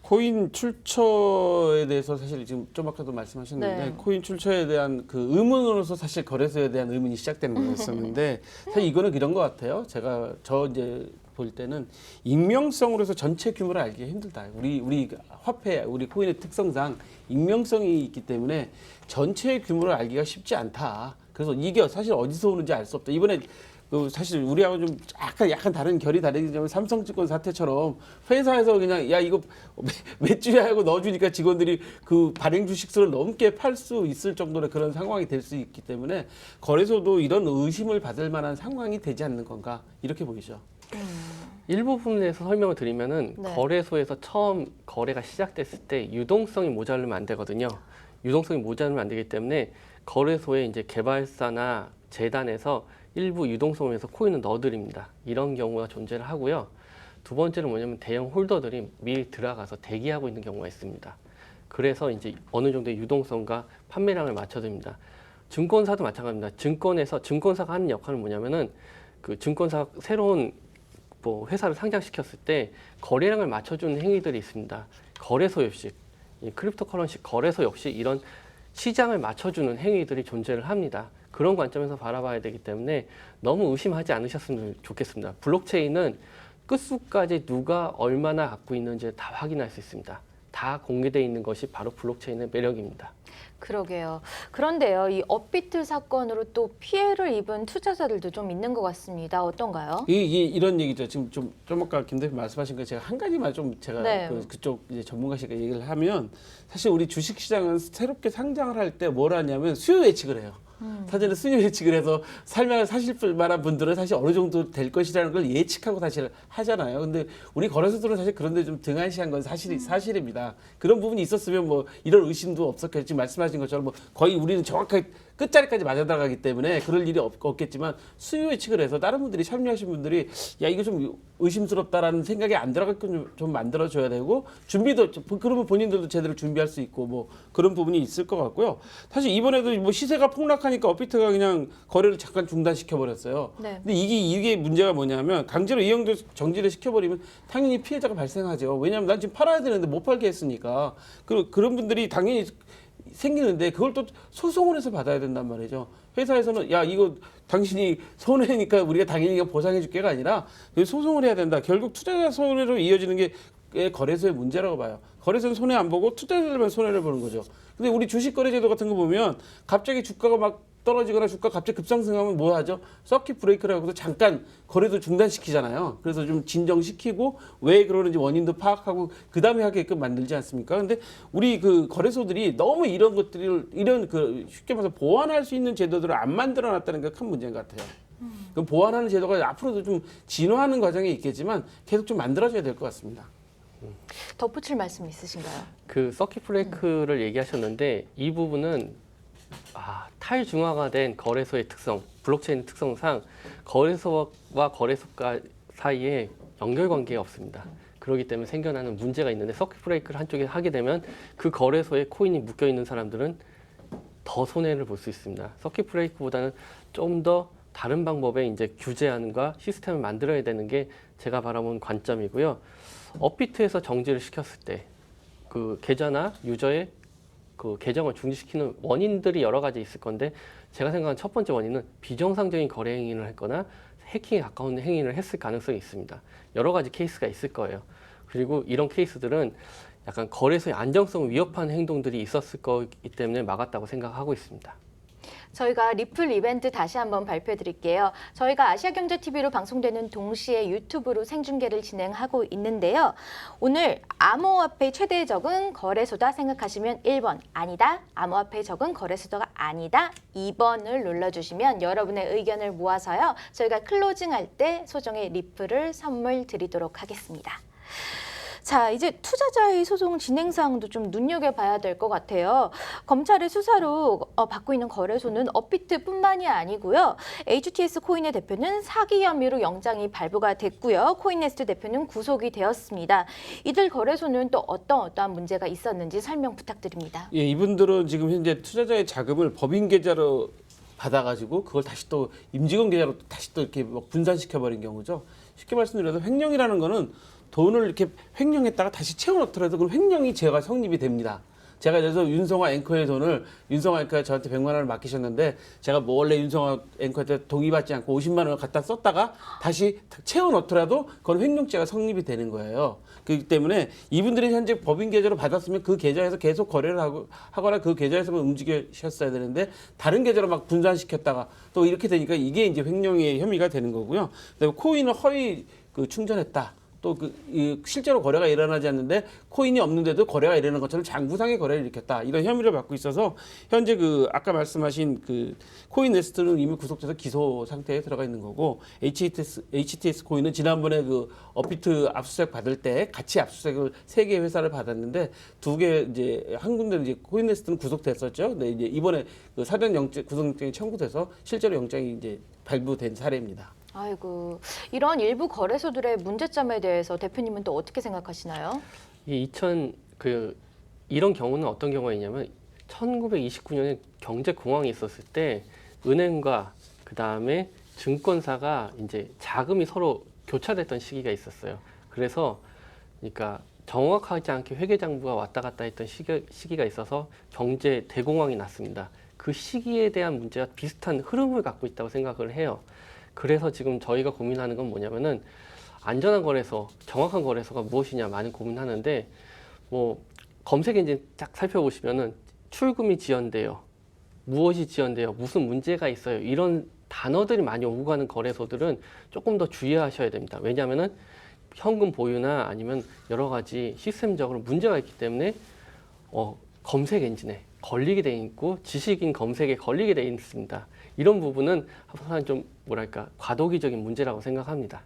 코인 출처에 대해서 사실 지금 좀 아까도 말씀하셨는데 네. 코인 출처에 대한 그 의문으로서 사실 거래소에 대한 의문이 시작되는 거였었는데 사실 이거는 이런 것 같아요. 저 이제 볼 때는 익명성으로 해서 전체 규모를 알기가 힘들다. 우리 화폐, 우리 코인의 특성상 익명성이 있기 때문에 전체 규모를 알기가 쉽지 않다. 그래서 이게 사실 어디서 오는지 알 수 없다. 이번에 그 사실 우리하고 좀 약간 다른 결이 다르지만 삼성증권 사태처럼 회사에서 그냥 야 이거 몇 주야 하고 넣어주니까 직원들이 그 발행 주식수를 넘게 팔 수 있을 정도의 그런 상황이 될 수 있기 때문에 거래소도 이런 의심을 받을 만한 상황이 되지 않는 건가 이렇게 보이죠. 일부분에서 설명을 드리면은 네. 거래소에서 처음 거래가 시작됐을 때 유동성이 모자르면 안 되거든요. 유동성이 모자르면 안 되기 때문에 거래소에 이제 개발사나 재단에서 일부 유동성을 위해서 코인을 넣어드립니다. 이런 경우가 존재를 하고요. 두 번째는 뭐냐면 대형 홀더들이 미리 들어가서 대기하고 있는 경우가 있습니다. 그래서 이제 어느 정도의 유동성과 판매량을 맞춰줍니다. 증권사도 마찬가지입니다. 증권사가 하는 역할은 뭐냐면은 그 증권사 새로운 뭐 회사를 상장시켰을 때 거래량을 맞춰주는 행위들이 있습니다. 거래소 역시 이 크립토커런시 거래소 역시 이런 시장을 맞춰주는 행위들이 존재를 합니다. 그런 관점에서 바라봐야 되기 때문에 너무 의심하지 않으셨으면 좋겠습니다. 블록체인은 끝수까지 누가 얼마나 갖고 있는지 다 확인할 수 있습니다. 다 공개되어 있는 것이 바로 블록체인의 매력입니다. 그러게요. 그런데요, 이 업비트 사건으로 또 피해를 입은 투자자들도 좀 있는 것 같습니다. 어떤가요? 이런 얘기죠. 지금 좀 아까 김 대표 말씀하신 거 제가 한 가지만 좀 제가 네. 그쪽 이제 전문가시가 얘기를 하면 사실 우리 주식시장은 새롭게 상장을 할 때 뭘 하냐면 수요 예측을 해요. 사전에 수요 예측을 해서 사실 만한 분들은 사실 어느 정도 될 것이라는 걸 예측하고 사실 하잖아요. 근데 우리 거래소들은 사실 그런데 좀 등한시한 건 사실입니다. 그런 부분이 있었으면 뭐 이런 의심도 없었겠지. 말씀하신 것처럼 뭐 거의 우리는 정확하게 끝자리까지 맞아 들어가기 때문에 그럴 일이 없겠지만 수요 예측을 해서 다른 분들이 참여하신 분들이 야 이거 좀 의심스럽다라는 생각이 안 들어가게끔 좀 만들어줘야 되고 준비도 그러면 본인들도 제대로 준비할 수 있고 뭐 그런 부분이 있을 것 같고요. 사실 이번에도 뭐 시세가 폭락하니까 업비트가 그냥 거래를 잠깐 중단시켜 버렸어요. 네. 근데 이게 문제가 뭐냐면 강제로 이용도 정지를 시켜버리면 당연히 피해자가 발생하죠. 왜냐하면 난 지금 팔아야 되는데 못 팔게 했으니까 그런 분들이 당연히 생기는데 그걸 또 소송을 해서 받아야 된단 말이죠. 회사에서는 야 이거 당신이 손해니까 우리가 당연히 보상해 줄게가 아니라 소송을 해야 된다. 결국 투자자 손해로 이어지는 게 거래소의 문제라고 봐요. 거래소는 손해 안 보고 투자자들만 손해를 보는 거죠. 근데 우리 주식거래제도 같은 거 보면 갑자기 주가가 막 떨어지거나 주가 갑자기 급상승하면 뭐 하죠? 서킷 브레이크라고 해서 잠깐 거래도 중단시키잖아요. 그래서 좀 진정시키고 왜 그러는지 원인도 파악하고 그 다음에 하게끔 만들지 않습니까? 근데 우리 그 거래소들이 너무 이런 것들을 그 쉽게 말해서 보완할 수 있는 제도들을 안 만들어 놨다는 게 큰 문제인 것 같아요. 그 보완하는 제도가 앞으로도 좀 진화하는 과정이 있겠지만 계속 좀 만들어져야 될 것 같습니다. 덧붙일 말씀 있으신가요? 그 서킷 브레이크를 얘기하셨는데 이 부분은 탈중화가 된 거래소의 특성, 블록체인의 특성상 거래소와 거래소 사이에 연결관계가 없습니다. 그렇기 때문에 생겨나는 문제가 있는데 서킷 브레이크를 한쪽에 하게 되면 그 거래소에 코인이 묶여 있는 사람들은 더 손해를 볼 수 있습니다. 서킷 브레이크보다는 좀 더 다른 방법의 이제 규제안과 시스템을 만들어야 되는 게 제가 바라본 관점이고요. 업비트에서 정지를 시켰을 때 그 계좌나 유저의 그 계정을 중지시키는 원인들이 여러 가지 있을 건데 제가 생각하는 첫 번째 원인은 비정상적인 거래 행위를 했거나 해킹에 가까운 행위를 했을 가능성이 있습니다. 여러 가지 케이스가 있을 거예요. 그리고 이런 케이스들은 약간 거래소의 안정성을 위협하는 행동들이 있었을 거기 때문에 막았다고 생각하고 있습니다. 저희가 리플 이벤트 다시 한번 발표해 드릴게요. 저희가 아시아경제TV로 방송되는 동시에 유튜브로 생중계를 진행하고 있는데요. 오늘 암호화폐 최대 적은 거래소다 생각하시면 1번 아니다. 암호화폐 적은 거래소가 아니다. 2번을 눌러주시면 여러분의 의견을 모아서요. 저희가 클로징할 때 소정의 리플을 선물 드리도록 하겠습니다. 자, 이제 투자자의 소송 진행 사항도 좀 눈여겨봐야 될 것 같아요. 검찰의 수사로 받고 있는 거래소는 업비트뿐만이 아니고요. HTS 코인의 대표는 사기 혐의로 영장이 발부가 됐고요. 코인네스트 대표는 구속이 되었습니다. 이들 거래소는 또 어떠한 문제가 있었는지 설명 부탁드립니다. 예, 이분들은 지금 현재 투자자의 자금을 법인 계좌로 받아가지고 그걸 다시 또 임직원 계좌로 다시 또 이렇게 막 분산시켜 버린 경우죠. 쉽게 말씀드려서 횡령이라는 거는 돈을 이렇게 횡령했다가 다시 채워넣더라도 그 횡령이 죄가 성립이 됩니다. 제가 그래서 윤성화 앵커의 돈을 윤성화 앵커가 저한테 100만 원을 맡기셨는데 제가 뭐 원래 윤성화 앵커한테 동의받지 않고 50만 원을 갖다 썼다가 다시 채워넣더라도 그건 횡령죄가 성립이 되는 거예요. 그렇기 때문에 이분들이 현재 법인 계좌로 받았으면 그 계좌에서 계속 거래를 하거나 그 계좌에서만 움직이셨어야 되는데 다른 계좌로 막 분산시켰다가 또 이렇게 되니까 이게 이제 횡령의 혐의가 되는 거고요. 그다음에 코인을 허위 충전했다. 또 실제로 거래가 일어나지 않는데 코인이 없는데도 거래가 일어나는 것처럼 장부상의 거래를 일으켰다. 이런 혐의를 받고 있어서 현재 아까 말씀하신 코인네스트는 이미 구속돼서 기소 상태에 들어가 있는 거고 HTS 코인은 지난번에 업비트 압수수색 받을 때 같이 압수수색을 3개 회사를 받았는데 2개 이제 한 군데 이제 코인네스트는 구속됐었죠. 근데 이제 이번에 사전 영장 구속영장이 청구돼서 실제로 영장이 이제 발부된 사례입니다. 아이고, 이런 일부 거래소들의 문제점에 대해서 대표님은 또 어떻게 생각하시나요? 이런 경우는 어떤 경우가 있냐면 1929년에 경제 공황이 있었을 때 은행과 그 다음에 증권사가 이제 자금이 서로 교차됐던 시기가 있었어요. 그래서 그러니까 정확하지 않게 회계장부가 왔다 갔다 했던 시기가 있어서 경제 대공황이 났습니다. 그 시기에 대한 문제가 비슷한 흐름을 갖고 있다고 생각을 해요. 그래서 지금 저희가 고민하는 건 뭐냐면은 안전한 거래소, 정확한 거래소가 무엇이냐 많이 고민하는데 뭐 검색 엔진 딱 살펴보시면은 출금이 지연돼요. 무엇이 지연돼요? 무슨 문제가 있어요? 이런 단어들이 많이 오고 가는 거래소들은 조금 더 주의하셔야 됩니다. 왜냐하면은 현금 보유나 아니면 여러 가지 시스템적으로 문제가 있기 때문에 검색 엔진에 걸리게 돼 있고 지식인 검색에 걸리게 돼 있습니다. 이런 부분은 항상 좀 과도기적인 문제라고 생각합니다.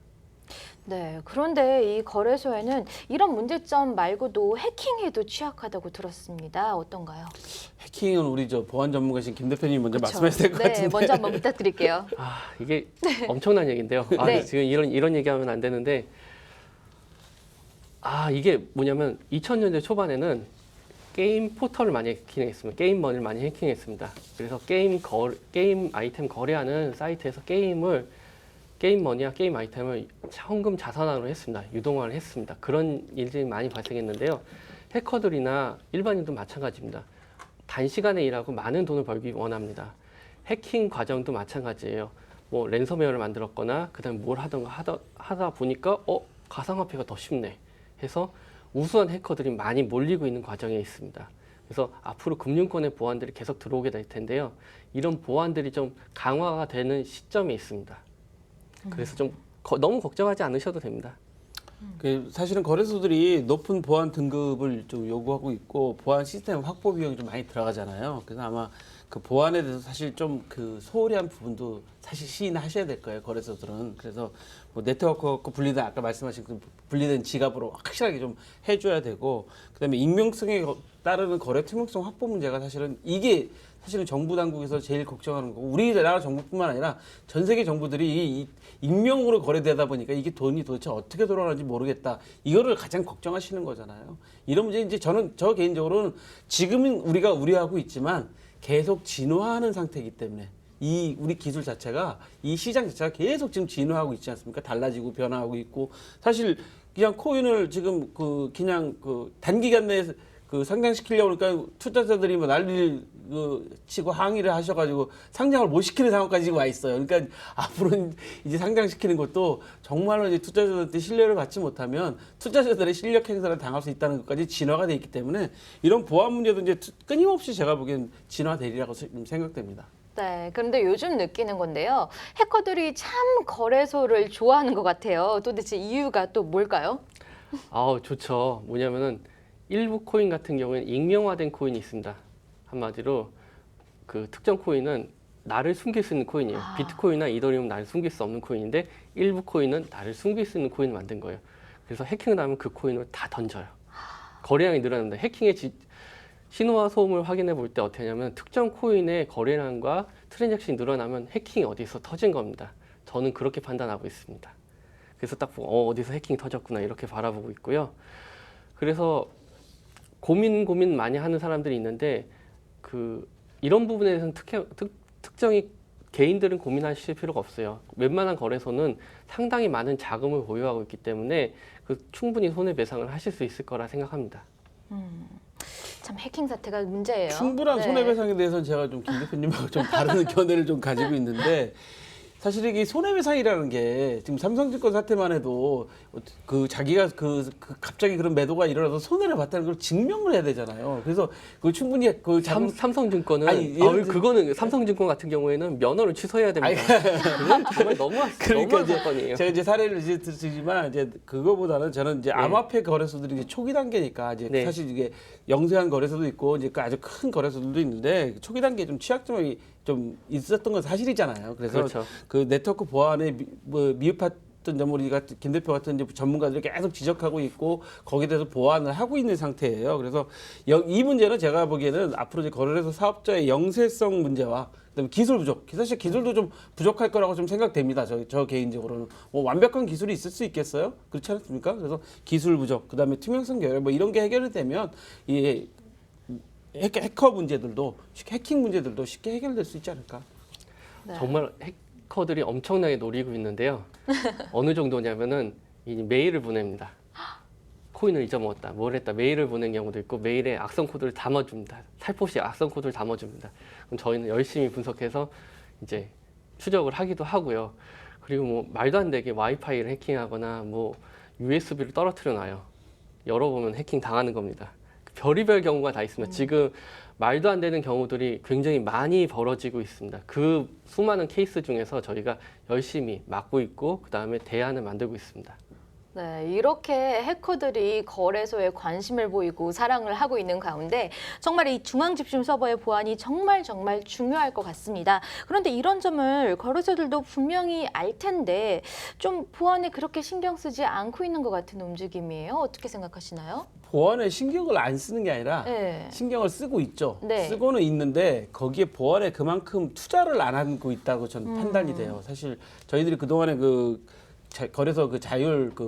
네, 그런데 이 거래소에는 이런 문제점 말고도 해킹에도 취약하다고 들었습니다. 어떤가요? 해킹은 우리 보안 전문가신 김 대표님 먼저 그쵸. 말씀하셔야 될 것 같은데. 네, 먼저 한번 부탁드릴게요. 이게 엄청난 얘기인데요. 네. 지금 이런 얘기하면 안 되는데 이게 뭐냐면 2000년대 초반에는 게임 포털을 많이 해킹했습니다. 게임머니를 많이 해킹했습니다. 그래서 게임 아이템 거래하는 사이트에서 게임머니와 게임 아이템을 현금 자산화로 했습니다. 유동화를 했습니다. 그런 일들이 많이 발생했는데요. 해커들이나 일반인도 마찬가지입니다. 단시간에 일하고 많은 돈을 벌기 원합니다. 해킹 과정도 마찬가지예요. 뭐 랜섬웨어를 만들었거나 그다음에 뭘 하다 보니까 가상화폐가 더 쉽네 해서 우수한 해커들이 많이 몰리고 있는 과정에 있습니다. 그래서 앞으로 금융권의 보안들이 계속 들어오게 될 텐데요. 이런 보안들이 좀 강화가 되는 시점이 있습니다. 그래서 좀 너무 걱정하지 않으셔도 됩니다. 사실은 거래소들이 높은 보안 등급을 좀 요구하고 있고 보안 시스템 확보 비용이 좀 많이 들어가잖아요. 그래서 아마 그 보안에 대해서 사실 좀 소홀히 한 부분도 사실 시인하셔야 될 거예요, 거래소들은. 그래서 뭐 네트워크 분리된 아까 말씀하신 분리된 지갑으로 확실하게 좀 해줘야 되고, 그다음에 익명성에 따르는 거래 투명성 확보 문제가 사실은 정부 당국에서 제일 걱정하는 거고, 우리나라 정부뿐만 아니라 전 세계 정부들이 이 익명으로 거래되다 보니까 이게 돈이 도대체 어떻게 돌아가는지 모르겠다. 이거를 가장 걱정하시는 거잖아요. 이런 문제 이제 저 개인적으로는 지금은 우리가 우려하고 있지만 계속 진화하는 상태이기 때문에 우리 기술 자체가 이 시장 자체가 계속 지금 진화하고 있지 않습니까? 달라지고 변화하고 있고, 사실 그냥 코인을 지금 그냥 단기간 내에 상장시키려고 그러니까 투자자들이 뭐 난리를 치고 항의를 하셔가지고 상장을 못 시키는 상황까지 지금 와 있어요. 그러니까 앞으로 이제 상장시키는 것도 정말로 이제 투자자들한테 신뢰를 받지 못하면 투자자들의 실력 행사를 당할 수 있다는 것까지 진화가 돼 있기 때문에 이런 보안 문제도 이제 끊임없이 제가 보기엔 진화되리라고 생각됩니다. 네, 그런데 요즘 느끼는 건데요. 해커들이 참 거래소를 좋아하는 것 같아요. 도대체 이유가 또 뭘까요? 좋죠. 뭐냐면은 일부 코인 같은 경우에는 익명화된 코인이 있습니다. 한마디로 그 특정 코인은 나를 숨길 수 있는 코인이에요. 비트코인이나 이더리움 나를 숨길 수 없는 코인인데 일부 코인은 나를 숨길 수 있는 코인을 만든 거예요. 그래서 해킹을 하면 그 코인을 다 던져요. 거래량이 늘어납니다. 해킹의 신호와 소음을 확인해 볼 때 어떻게 하냐면 특정 코인의 거래량과 트랜잭션이 늘어나면 해킹이 어디서 터진 겁니다. 저는 그렇게 판단하고 있습니다. 그래서 딱 보고 어디서 해킹이 터졌구나 이렇게 바라보고 있고요. 그래서 고민 많이 하는 사람들이 있는데 이런 부분에 대해서는 특정히 개인들은 고민하실 필요가 없어요. 웬만한 거래소는 상당히 많은 자금을 보유하고 있기 때문에 충분히 손해배상을 하실 수 있을 거라 생각합니다. 참 해킹 사태가 문제예요. 충분한 네. 손해배상에 대해서는 제가 좀 김 대표님하고 좀 다른 견해를 좀 가지고 있는데 사실 이게 손해배상이라는 게 지금 삼성증권 사태만 해도 자기가 갑자기 그런 매도가 일어나서 손해를 봤다는 걸 증명을 해야 되잖아요. 그래서 충분히 삼성증권은 그거는 삼성증권 같은 경우에는 면허를 취소해야 됩니다. 그건 정말 너무한 사건이에요. 제가 이제 사례를 이제 드리지만 이제 그거보다는 저는 이제 암호화폐 거래소들이 이제 초기 단계니까 이제 사실 이게 영세한 거래소도 있고 이제 아주 큰 거래소들도 있는데 초기 단계에 좀 취약점이 좀 있었던 건 사실이잖아요. 그래서 그렇죠. 그 네트워크 보안에 미흡했던 점을 우리가 김 대표 같은 이제 전문가들이 계속 지적하고 있고 거기에 대해서 보완을 하고 있는 상태예요. 그래서 이 문제는 제가 보기에는 앞으로 이제 거래소 사업자의 영세성 문제와 그다음에 기술 부족, 사실 기술도 좀 부족할 거라고 좀 생각됩니다. 저 개인적으로는 완벽한 기술이 있을 수 있겠어요? 그렇지 않습니까? 그래서 기술 부족, 그다음에 투명성 결여 이런 게 해결이 되면 이 해커 문제들도 해킹 문제들도 쉽게 해결될 수 있지 않을까? 네. 정말 해커들이 엄청나게 노리고 있는데요. 어느 정도냐면은 이 메일을 보냅니다. 코인을 잊어먹었다, 뭘 했다, 메일을 보낸 경우도 있고 메일에 악성 코드를 담아줍니다. 살포시 악성 코드를 담아줍니다. 그럼 저희는 열심히 분석해서 이제 추적을 하기도 하고요. 그리고 뭐 말도 안 되게 와이파이를 해킹하거나 뭐 USB를 떨어뜨려 놔요. 열어보면 해킹 당하는 겁니다. 별의별 경우가 다 있습니다. 지금 말도 안 되는 경우들이 굉장히 많이 벌어지고 있습니다. 그 수많은 케이스 중에서 저희가 열심히 막고 있고 그 다음에 대안을 만들고 있습니다. 네, 이렇게 해커들이 거래소에 관심을 보이고 사랑을 하고 있는 가운데 정말 이 중앙집중 서버의 보안이 정말 중요할 것 같습니다. 그런데 이런 점을 거래소들도 분명히 알 텐데 좀 보안에 그렇게 신경 쓰지 않고 있는 것 같은 움직임이에요. 어떻게 생각하시나요? 보안에 신경을 안 쓰는 게 아니라 네. 신경을 쓰고 있죠. 네. 쓰고는 있는데 거기에 보안에 그만큼 투자를 안 하고 있다고 저는 판단이 돼요. 사실 저희들이 그동안에 거래소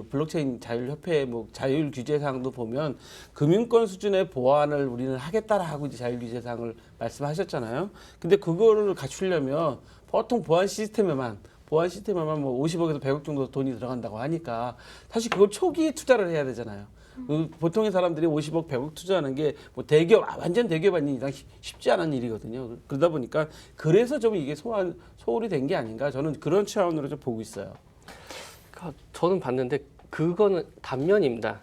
블록체인 자율협회 자율 규제 사항도 보면 금융권 수준의 보안을 우리는 하겠다라 하고 이제 자율 규제 사항을 말씀하셨잖아요. 근데 그거를 갖추려면 보통 보안 시스템에만 뭐 50억에서 100억 정도 돈이 들어간다고 하니까 사실 그걸 초기에 투자를 해야 되잖아요. 보통의 사람들이 50억, 100억 투자하는 게 뭐 대기업, 완전 대기업 아닌 이상 쉽지 않은 일이거든요. 그러다 보니까 그래서 좀 이게 소홀히 된 게 아닌가 저는 그런 차원으로 좀 보고 있어요. 저는 봤는데 그거는 단면입니다.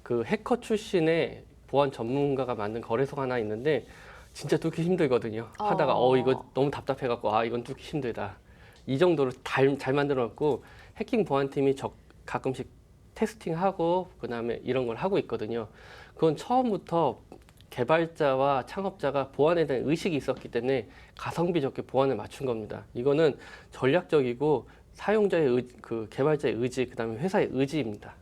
그 해커 출신의 보안 전문가가 만든 거래소가 하나 있는데 진짜 뚫기 힘들거든요. 하다가 이거 너무 답답해갖고 이건 뚫기 힘들다. 이 정도로 잘 만들어놨고 해킹 보안팀이 가끔씩 테스팅하고 그다음에 이런 걸 하고 있거든요. 그건 처음부터 개발자와 창업자가 보안에 대한 의식이 있었기 때문에 가성비 좋게 보안을 맞춘 겁니다. 이거는 전략적이고 사용자의 개발자의 의지, 그다음에 회사의 의지입니다.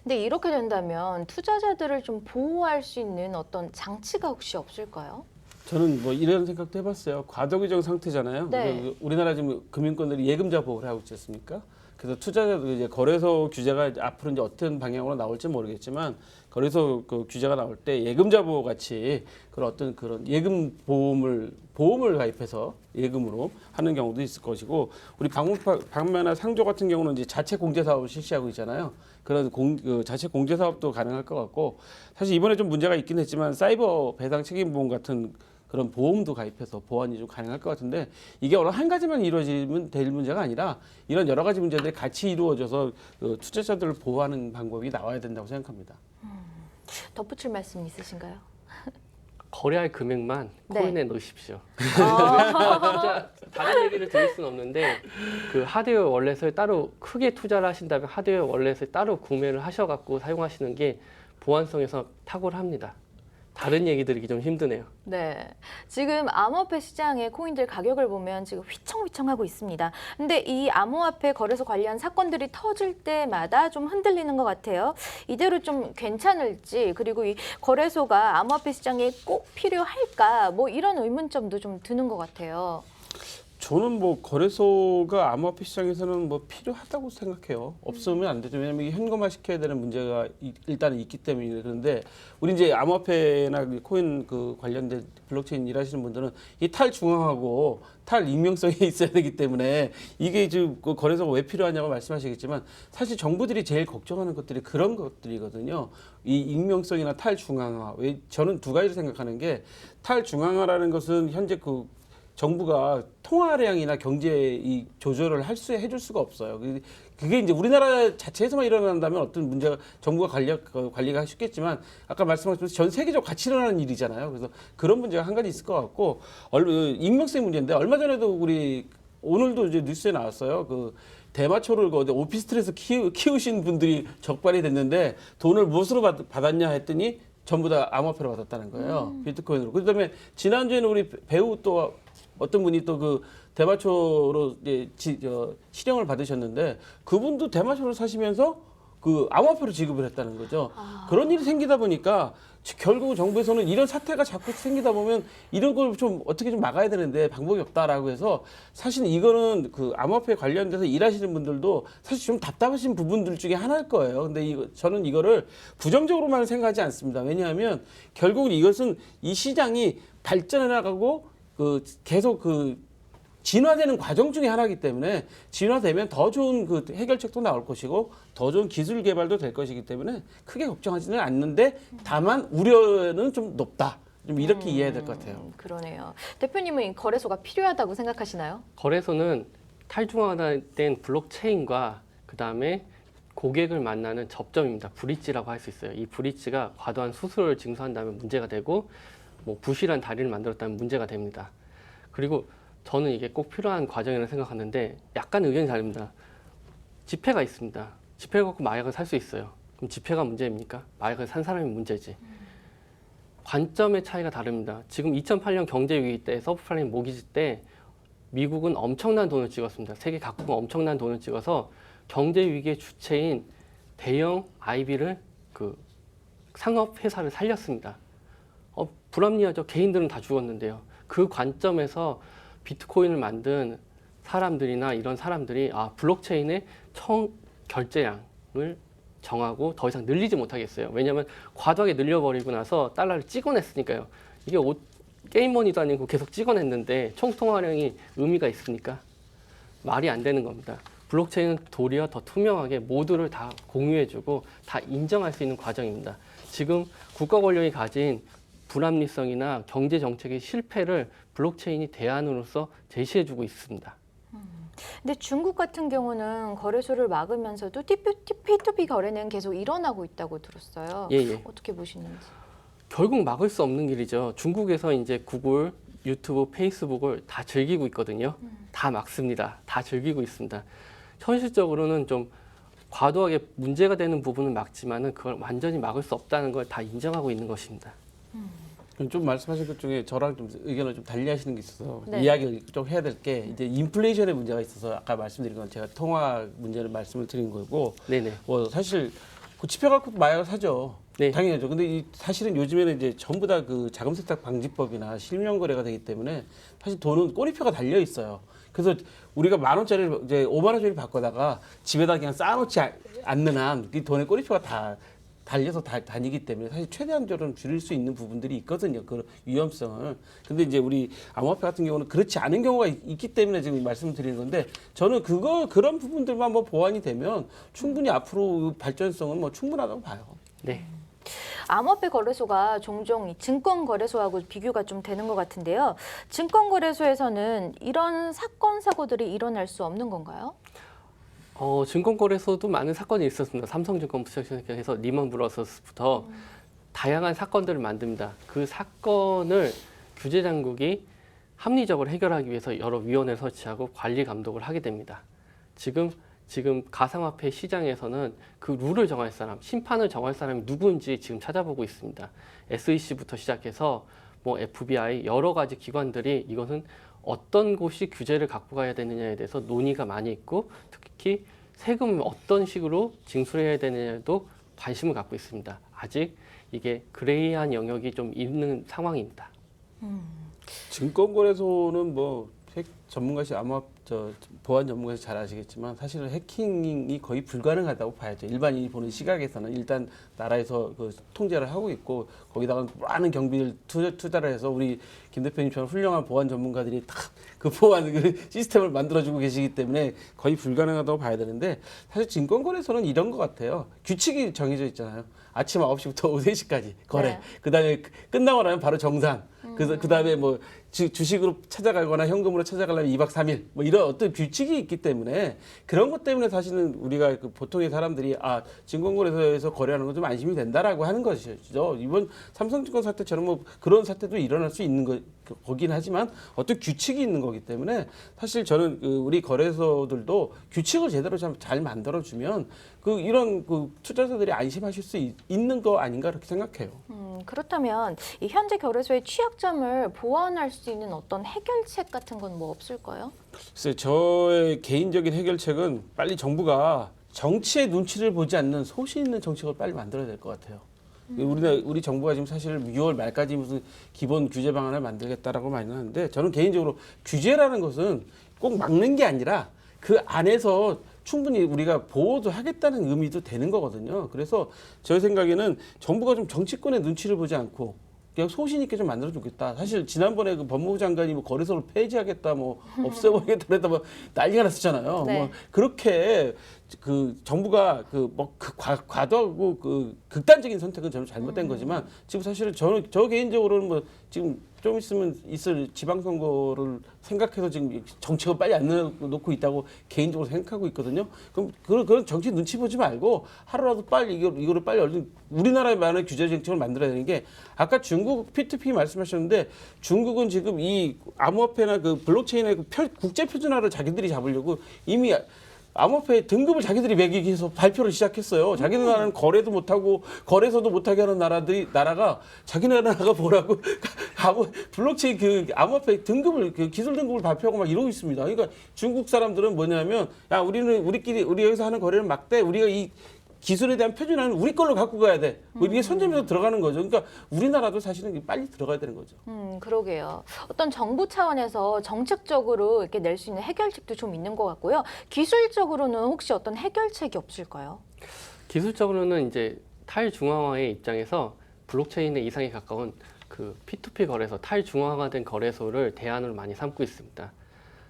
근데 이렇게 된다면 투자자들을 좀 보호할 수 있는 어떤 장치가 혹시 없을까요? 저는 뭐 이런 생각도 해봤어요. 과도기적 상태잖아요. 네. 우리나라 지금 금융권들이 예금자 보호를 하고 있지 않습니까? 그래서 투자자도 이제 거래소 규제가 앞으로 이제 어떤 방향으로 나올지 모르겠지만 거래소 규제가 나올 때 예금자 보호 같이 그런 예금 보험을 가입해서 예금으로 하는 경우도 있을 것이고 우리 방매나 상조 같은 경우는 이제 자체 공제 사업을 실시하고 있잖아요. 그런 자체 공제 사업도 가능할 것 같고 사실 이번에 좀 문제가 있긴 했지만 사이버 배당 책임 보험 같은 그런 보험도 가입해서 보완이 좀 가능할 것 같은데 이게 어느 한 가지만 이루어지면 될 문제가 아니라 이런 여러 가지 문제들이 같이 이루어져서 투자자들을 보호하는 방법이 나와야 된다고 생각합니다. 덧붙일 말씀 있으신가요? 거래할 금액만 네. 코인에 넣으십시오. 진짜 다른 얘기를 드릴 수는 없는데 그 하드웨어 월렛을 따로 크게 투자를 하신다면 하드웨어 월렛을 따로 구매를 하셔갖고 사용하시는 게 보안성에서 탁월합니다. 다른 얘기 드리기 좀 힘드네요. 네. 지금 암호화폐 시장의 코인들 가격을 보면 지금 휘청휘청하고 있습니다. 근데 이 암호화폐 거래소 관련 사건들이 터질 때마다 좀 흔들리는 것 같아요. 이대로 좀 괜찮을지, 그리고 이 거래소가 암호화폐 시장에 꼭 필요할까, 뭐 이런 의문점도 좀 드는 것 같아요. 저는 뭐 거래소가 암호화폐 시장에서는 뭐 필요하다고 생각해요. 없으면 안 되죠. 왜냐하면 이게 현금화 시켜야 되는 문제가 일단은 있기 때문에. 그런데 우리 이제 암호화폐나 코인 그 관련된 블록체인 일하시는 분들은 이 탈중앙하고 탈익명성이 있어야 되기 때문에 이게 지금 그 거래소가 왜 필요하냐고 말씀하시겠지만 사실 정부들이 제일 걱정하는 것들이 그런 것들이거든요. 이 익명성이나 탈중앙화. 왜 저는 두 가지를 생각하는 게 탈중앙화라는 것은 현재 그 정부가 통화량이나 경제 이 조절을 해줄 수가 없어요. 그게 이제 우리나라 자체에서만 일어난다면 어떤 문제가 정부가 관리가 쉽겠지만 아까 말씀하신 전 세계적 같이 일어나는 일이잖아요. 그래서 그런 문제가 한 가지 있을 것 같고 익명성 문제인데 얼마 전에도 우리 오늘도 이제 뉴스에 나왔어요. 그 대마초를 오피스텔에서 키우신 분들이 적발이 됐는데 돈을 무엇으로 받았냐 했더니 전부 다 암호화폐로 받았다는 거예요. 비트코인으로. 그다음에 지난주에는 우리 배우 또 어떤 분이 또 그 대마초로 이제 실형을 받으셨는데 그분도 대마초를 사시면서 그 암호화폐로 지급을 했다는 거죠. 그런 일이 생기다 보니까 결국 정부에서는 이런 사태가 자꾸 생기다 보면 이런 걸 좀 어떻게 좀 막아야 되는데 방법이 없다라고 해서 사실 이거는 그 암호화폐 관련돼서 일하시는 분들도 사실 좀 답답하신 부분들 중에 하나일 거예요. 근데 저는 이거를 부정적으로만 생각하지 않습니다. 왜냐하면 결국은 이것은 이 시장이 발전해 나가고 그 계속 그 진화되는 과정 중에 하나이기 때문에 진화되면 더 좋은 그 해결책도 나올 것이고 더 좋은 기술 개발도 될 것이기 때문에 크게 걱정하지는 않는데 다만 우려는 좀 높다. 좀 이렇게 이해해야 될 것 같아요. 그러네요. 대표님은 이 거래소가 필요하다고 생각하시나요? 거래소는 탈중앙화된 블록체인과 그 다음에 고객을 만나는 접점입니다. 브릿지라고 할 수 있어요. 이 브릿지가 과도한 수수료를 징수한다면 문제가 되고 뭐 부실한 다리를 만들었다면 문제가 됩니다. 그리고 저는 이게 꼭 필요한 과정이라고 생각하는데 약간 의견이 다릅니다. 지폐가 있습니다. 지폐를 갖고 마약을 살 수 있어요. 그럼 지폐가 문제입니까? 마약을 산 사람이 문제지. 관점의 차이가 다릅니다. 지금 2008년 경제 위기 때 서브프라임 모기지 때 미국은 엄청난 돈을 찍었습니다. 세계 각국은 엄청난 돈을 찍어서 경제 위기의 주체인 대형 IB를 그 상업 회사를 살렸습니다. 불합리하죠. 개인들은 다 죽었는데요. 그 관점에서 비트코인을 만든 사람들이나 이런 사람들이 블록체인의 총 결제량을 정하고 더 이상 늘리지 못하겠어요. 왜냐하면 과도하게 늘려버리고 나서 달러를 찍어냈으니까요. 이게 게임머니도 아니고 계속 찍어냈는데 총 통화량이 의미가 있습니까? 말이 안 되는 겁니다. 블록체인은 도리어 더 투명하게 모두를 다 공유해주고 다 인정할 수 있는 과정입니다. 지금 국가 권력이 가진 불합리성이나 경제 정책의 실패를 블록체인이 대안으로서 제시해주고 있습니다. 근데 중국 같은 경우는 거래소를 막으면서도 P2P 거래는 계속 일어나고 있다고 들었어요. 예. 어떻게 보시는지? 결국 막을 수 없는 길이죠. 중국에서 이제 구글, 유튜브, 페이스북을 다 즐기고 있거든요. 다 막습니다. 다 즐기고 있습니다. 현실적으로는 좀 과도하게 문제가 되는 부분은 막지만은 그걸 완전히 막을 수 없다는 걸 다 인정하고 있는 것입니다. 좀 말씀하신 것 중에 저랑 좀 의견을 좀 달리하시는 게 있어서 네. 이야기를 좀 해야 될 게 이제 인플레이션의 문제가 있어서 아까 말씀드린 건 제가 통화 문제를 말씀을 드린 거고 네네. 사실 그 지폐 갖고 마약을 사죠. 네. 당연하죠. 근데 사실은 요즘에는 이제 전부 다 그 자금 세탁 방지법이나 실명 거래가 되기 때문에 사실 돈은 꼬리표가 달려 있어요. 그래서 우리가 10,000원짜리를 이제 50,000원짜리 바꿔다가 집에다 그냥 쌓아놓지 않는 한 이 돈의 꼬리표가 다 달려서 다니기 때문에 사실 최대한 좀 줄일 수 있는 부분들이 있거든요. 그 위험성을. 근데 이제 우리 암호화폐 같은 경우는 그렇지 않은 경우가 있기 때문에 지금 말씀을 드리는 건데 저는 그런 부분들만 뭐 보완이 되면 충분히 앞으로 발전성은 뭐 충분하다고 봐요. 네. 암호화폐 거래소가 종종 이 증권 거래소하고 비교가 좀 되는 것 같은데요. 증권 거래소에서는 이런 사건 사고들이 일어날 수 없는 건가요? 증권거래소도 많은 사건이 있었습니다. 삼성증권부터 시작해서 리먼브러더스부터 다양한 사건들을 만듭니다. 그 사건을 규제당국이 합리적으로 해결하기 위해서 여러 위원회를 설치하고 관리 감독을 하게 됩니다. 지금 지금 가상화폐 시장에서는 그 룰을 정할 사람, 심판을 정할 사람이 누구인지 지금 찾아보고 있습니다. SEC부터 시작해서 뭐 FBI 여러 가지 기관들이 이것은 어떤 곳이 규제를 갖고 가야 되느냐에 대해서 논의가 많이 있고 특히 세금을 어떤 식으로 징수해야 되느냐에도 관심을 갖고 있습니다. 아직 이게 그레이한 영역이 좀 있는 상황입니다. 증권거래소는 뭐 핵 전문가시 아마 보안 전문가시 잘 아시겠지만 사실은 해킹이 거의 불가능하다고 봐야죠. 일반인이 보는 시각에서는 일단 나라에서 그 통제를 하고 있고 거기다가 많은 경비를 투자를 해서 우리 김 대표님처럼 훌륭한 보안 전문가들이 딱 그 보안 그 시스템을 만들어주고 계시기 때문에 거의 불가능하다고 봐야 되는데 사실 증권거래소는 이런 것 같아요. 규칙이 정해져 있잖아요. 아침 9시부터 오후 3시까지 거래. 네. 그다음에 끝나고 나면 바로 정산. 그다음에 뭐 주식으로 찾아가거나 현금으로 찾아가려면 2박 3일 뭐 이런 어떤 규칙이 있기 때문에 그런 것 때문에 사실은 우리가 그 보통의 사람들이 증권거래소에서 거래하는 건 좀 안심이 된다라고 하는 것이죠. 이번 삼성증권 사태처럼 뭐 그런 사태도 일어날 수 있는 거긴 하지만 어떤 규칙이 있는 거기 때문에 사실 저는 우리 거래소들도 규칙을 제대로 잘 만들어주면 이런 투자자들이 안심하실 수 있는 거 아닌가 그렇게 생각해요. 그렇다면 이 현재 거래소의 취약점을 보완할 수 있는 어떤 해결책 같은 건 뭐 없을까요? 글쎄, 저의 개인적인 해결책은 빨리 정부가 정치의 눈치를 보지 않는 소신 있는 정책을 빨리 만들어야 될 것 같아요. 우리 정부가 지금 사실 6월 말까지 무슨 기본 규제 방안을 만들겠다라고 많이 하는데 저는 개인적으로 규제라는 것은 꼭 막는 게 아니라 그 안에서 충분히 우리가 보호도 하겠다는 의미도 되는 거거든요. 그래서 제 생각에는 정부가 좀 정치권의 눈치를 보지 않고 그냥 소신 있게 좀 만들어주겠다. 사실 지난번에 그 법무부 장관이 뭐 거래소를 폐지하겠다, 뭐 없애버리겠다, 그랬다 뭐 난리가 났었잖아요. 네. 뭐 그렇게 정부가 과도하고 극단적인 선택은 저는 잘못된 거지만 지금 사실은 저 개인적으로는 뭐 지금 좀 있으면 있을 지방선거를 생각해서 지금 정책을 빨리 안 놓고 있다고 개인적으로 생각하고 있거든요. 그럼 그런 정치 눈치 보지 말고 하루라도 빨리 이거를 빨리 얼른 우리나라만의 규제 정책을 만들어야 되는 게 아까 중국 P2P 말씀하셨는데 중국은 지금 이 암호화폐나 그 블록체인의 국제 표준화를 자기들이 잡으려고 이미 암호화폐 등급을 자기들이 매기기 위해서 발표를 시작했어요. 자기네 나라는 거래도 못하고 거래소도 못하게 하는 나라가 자기네 나라가 뭐라고 블록체인 암호화폐 등급을 기술 등급을 발표하고 막 이러고 있습니다. 그러니까 중국 사람들은 뭐냐면 우리 여기서 하는 거래는 막대. 우리가 이 기술에 대한 표준화는 우리 걸로 갖고 가야 돼. 뭐 이게 선점에서 들어가는 거죠. 그러니까 우리나라도 사실은 빨리 들어가야 되는 거죠. 그러게요. 어떤 정부 차원에서 정책적으로 이렇게 낼 수 있는 해결책도 좀 있는 것 같고요. 기술적으로는 혹시 어떤 해결책이 없을까요? 기술적으로는 이제 탈중앙화의 입장에서 블록체인의 이상에 가까운 그 P2P 거래소, 탈중앙화된 거래소를 대안으로 많이 삼고 있습니다.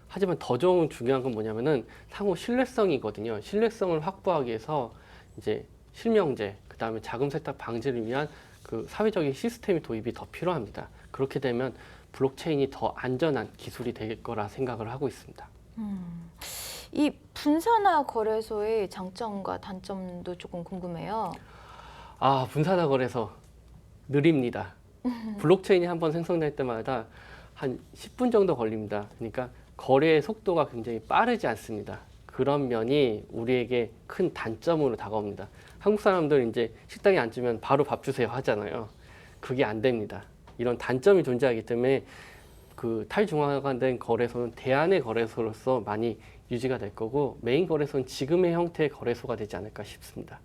하지만 더 좋은 중요한 건 뭐냐면은 상호 신뢰성이거든요. 신뢰성을 확보하기 위해서 이제 실명제, 그 다음에 자금 세탁 방지를 위한 그 사회적인 시스템이 도입이 더 필요합니다. 그렇게 되면 블록체인이 더 안전한 기술이 될 거라 생각을 하고 있습니다. 이 분산화 거래소의 장점과 단점도 조금 궁금해요. 분산화 거래소 느립니다. 블록체인이 한번 생성될 때마다 한 10분 정도 걸립니다. 그러니까 거래의 속도가 굉장히 빠르지 않습니다. 그런 면이 우리에게 큰 단점으로 다가옵니다. 한국 사람들 이제 식당에 앉으면 바로 밥 주세요 하잖아요. 그게 안 됩니다. 이런 단점이 존재하기 때문에 그 탈중앙화된 거래소는 대안의 거래소로서 많이 유지가 될 거고 메인 거래소는 지금의 형태의 거래소가 되지 않을까 싶습니다.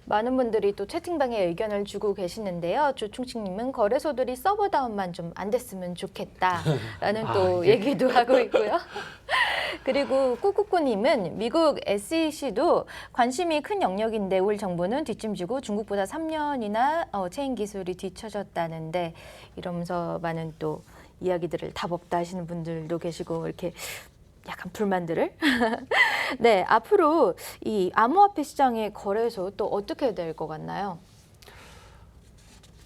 많은 분들이 또 채팅방에 의견을 주고 계시는데요. 조충식님은 거래소들이 서버 다운만 좀 안 됐으면 좋겠다라는 또 얘기도 하고 있고요. 그리고 꾸꾸꾸님은 미국 SEC도 관심이 큰 영역인데 우리 정부는 뒷짐지고 중국보다 3년이나 체인 기술이 뒤처졌다는데 이러면서 많은 또 이야기들을 답 없다 하시는 분들도 계시고 이렇게 약간 불만들을 네, 앞으로 이 암호화폐 시장의 거래소 또 어떻게 될 것 같나요?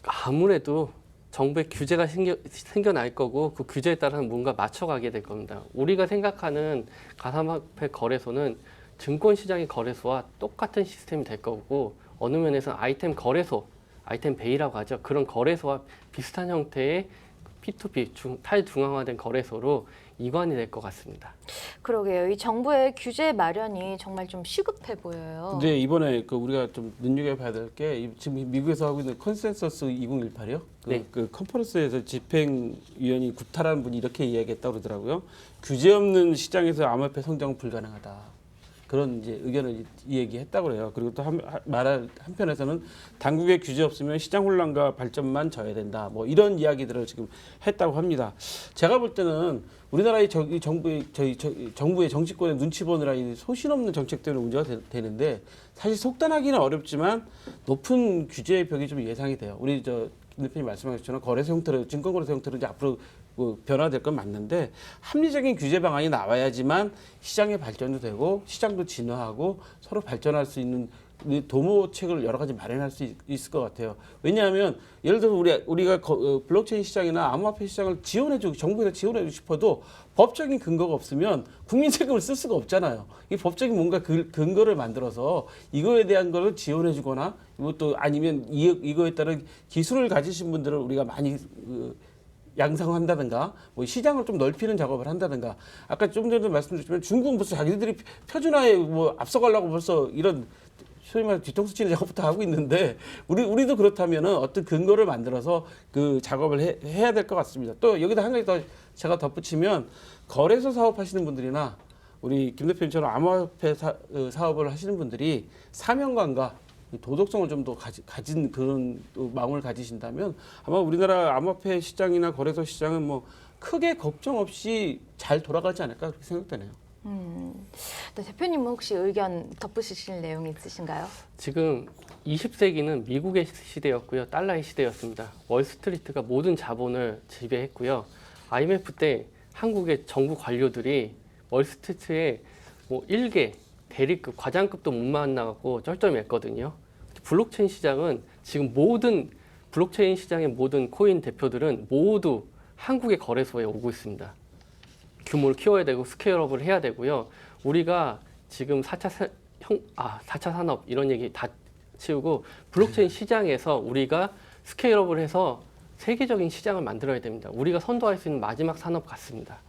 아무래도 정부의 규제가 생겨날 거고 그 규제에 따라 뭔가 맞춰가게 될 겁니다. 우리가 생각하는 가상화폐 거래소는 증권 시장의 거래소와 똑같은 시스템이 될 거고 어느 면에서 아이템 거래소, 아이템 베이라고 하죠. 그런 거래소와 비슷한 형태의 P2P 탈중앙화된 거래소로 이관이 될 것 같습니다. 그러게요. 이 정부의 규제 마련이 정말 좀 시급해 보여요. 근데 이번에 그 우리가 좀 눈여겨봐야 될 게 지금 미국에서 하고 있는 컨센서스 2018이요. 네. 그 컨퍼런스에서 집행위원이 구타라는 분이 이렇게 이야기했다고 그러더라고요. 규제 없는 시장에서 암호화폐 성장은 불가능하다. 그런 이제 의견을 이야기했다고 그래요. 그리고 또 한편에서는 당국의 규제 없으면 시장 혼란과 발전만 져야 된다. 뭐 이런 이야기들을 지금 했다고 합니다. 제가 볼 때는 우리나라의 정부의 정치권의 눈치 보느라 이 소신 없는 정책 때문에 문제가 되는데 사실 속단하기는 어렵지만 높은 규제의 벽이 좀 예상이 돼요. 우리 김 대표님 말씀하신 것처럼 거래소 형태로 증권거래소 형태로 이제 앞으로 변화될 건 맞는데 합리적인 규제 방안이 나와야지만 시장의 발전도 되고 시장도 진화하고 서로 발전할 수 있는 도모책을 여러 가지 마련할 수 있을 것 같아요. 왜냐하면 예를 들어서 우리가 블록체인 시장이나 암호화폐 시장을 지원해주고 정부에서 지원해주고 싶어도 법적인 근거가 없으면 국민 세금을 쓸 수가 없잖아요. 이 법적인 뭔가 근거를 만들어서 이거에 대한 거를 지원해주거나 이것도 아니면 이거에 따른 기술을 가지신 분들을 우리가 많이 양성한다든가 뭐 시장을 좀 넓히는 작업을 한다든가 아까 좀 전에 말씀드렸지만 중국 무슨 자기들이 표준화에 뭐 앞서가려고 벌써 이런 소위 말해 뒤통수 치는 작업부터 하고 있는데 우리도 그렇다면은 어떤 근거를 만들어서 그 작업을 해야 될 것 같습니다. 또 여기다 한 가지 더 제가 덧붙이면 거래소 사업하시는 분들이나 우리 김 대표님처럼 암호화폐 사업을 하시는 분들이 사명감과 도덕성을 좀 더 가진 그런 마음을 가지신다면 아마 우리나라 암호화폐 시장이나 거래소 시장은 뭐 크게 걱정 없이 잘 돌아가지 않을까 그렇게 생각되네요. 네, 대표님은 혹시 의견 덧붙이실 내용이 있으신가요? 지금 20세기는 미국의 시대였고요. 달러의 시대였습니다. 월스트리트가 모든 자본을 지배했고요. IMF 때 한국의 정부 관료들이 월스트리트에 뭐 1개 대리급, 과장급도 못 만나갖고 쩔쩔맸거든요. 블록체인 시장은 지금 블록체인 시장의 모든 코인 대표들은 모두 한국의 거래소에 오고 있습니다. 규모를 키워야 되고 스케일업을 해야 되고요. 우리가 지금 4차 산업 이런 얘기 다 치우고 블록체인 시장에서 우리가 스케일업을 해서 세계적인 시장을 만들어야 됩니다. 우리가 선도할 수 있는 마지막 산업 같습니다.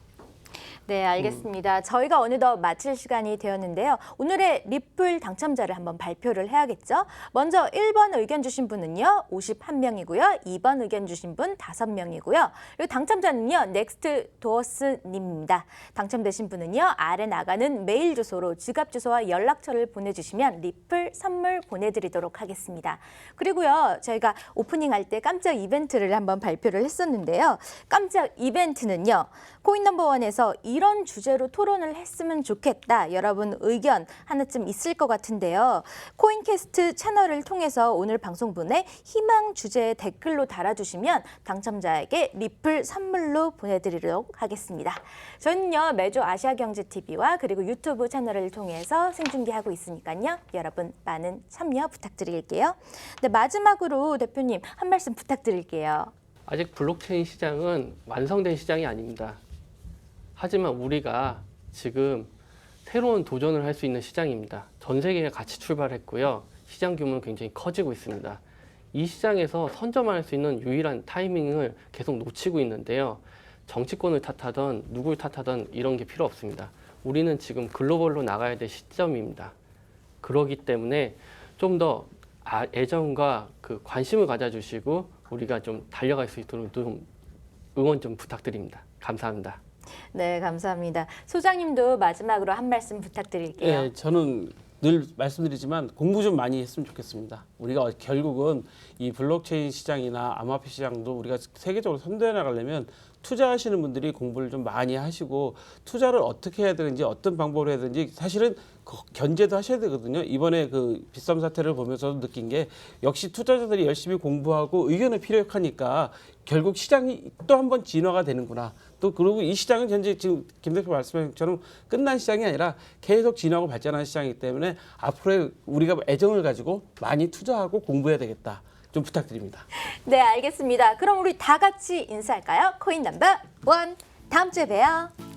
네, 알겠습니다. 저희가 어느덧 마칠 시간이 되었는데요. 오늘의 리플 당첨자를 한번 발표를 해야겠죠. 먼저 1번 의견 주신 분은요. 51명이고요. 2번 의견 주신 분 5명이고요. 그리고 당첨자는요. 넥스트 도어스님입니다. 당첨되신 분은요. 아래 나가는 메일 주소로 지갑 주소와 연락처를 보내주시면 리플 선물 보내드리도록 하겠습니다. 그리고요. 저희가 오프닝할 때 깜짝 이벤트를 한번 발표를 했었는데요. 깜짝 이벤트는요. 코인 넘버원에서 이런 주제로 토론을 했으면 좋겠다. 여러분 의견 하나쯤 있을 것 같은데요. 코인캐스트 채널을 통해서 오늘 방송분에 희망 주제에 댓글로 달아주시면 당첨자에게 리플 선물로 보내드리도록 하겠습니다. 저희는요. 매주 아시아경제TV와 그리고 유튜브 채널을 통해서 생중계하고 있으니까요. 여러분 많은 참여 부탁드릴게요. 네, 마지막으로 대표님 한 말씀 부탁드릴게요. 아직 블록체인 시장은 완성된 시장이 아닙니다. 하지만 우리가 지금 새로운 도전을 할 수 있는 시장입니다. 전 세계가 같이 출발했고요. 시장 규모는 굉장히 커지고 있습니다. 이 시장에서 선점할 수 있는 유일한 타이밍을 계속 놓치고 있는데요. 정치권을 탓하던 누굴 탓하던 이런 게 필요 없습니다. 우리는 지금 글로벌로 나가야 될 시점입니다. 그렇기 때문에 좀 더 애정과 그 관심을 가져주시고 우리가 좀 달려갈 수 있도록 좀 응원 좀 부탁드립니다. 감사합니다. 네, 감사합니다. 소장님도 마지막으로 한 말씀 부탁드릴게요. 네, 저는 늘 말씀드리지만 공부 좀 많이 했으면 좋겠습니다. 우리가 결국은 이 블록체인 시장이나 암호화폐 시장도 우리가 세계적으로 선도해 나가려면 투자하시는 분들이 공부를 좀 많이 하시고 투자를 어떻게 해야 되는지 어떤 방법으로 해야 되는지 사실은 견제도 하셔야 되거든요. 이번에 그 빗썸 사태를 보면서 느낀 게 역시 투자자들이 열심히 공부하고 의견을 피력하니까 결국 시장이 또 한 번 진화가 되는구나. 또 그리고 이 시장은 현재 지금 김 대표 말씀하신 것처럼 끝난 시장이 아니라 계속 진화하고 발전하는 시장이기 때문에 앞으로 우리가 애정을 가지고 많이 투자하고 공부해야 되겠다. 좀 부탁드립니다. 네, 알겠습니다. 그럼 우리 다 같이 인사할까요? 코인 넘버 원. 다음 주에 봬요.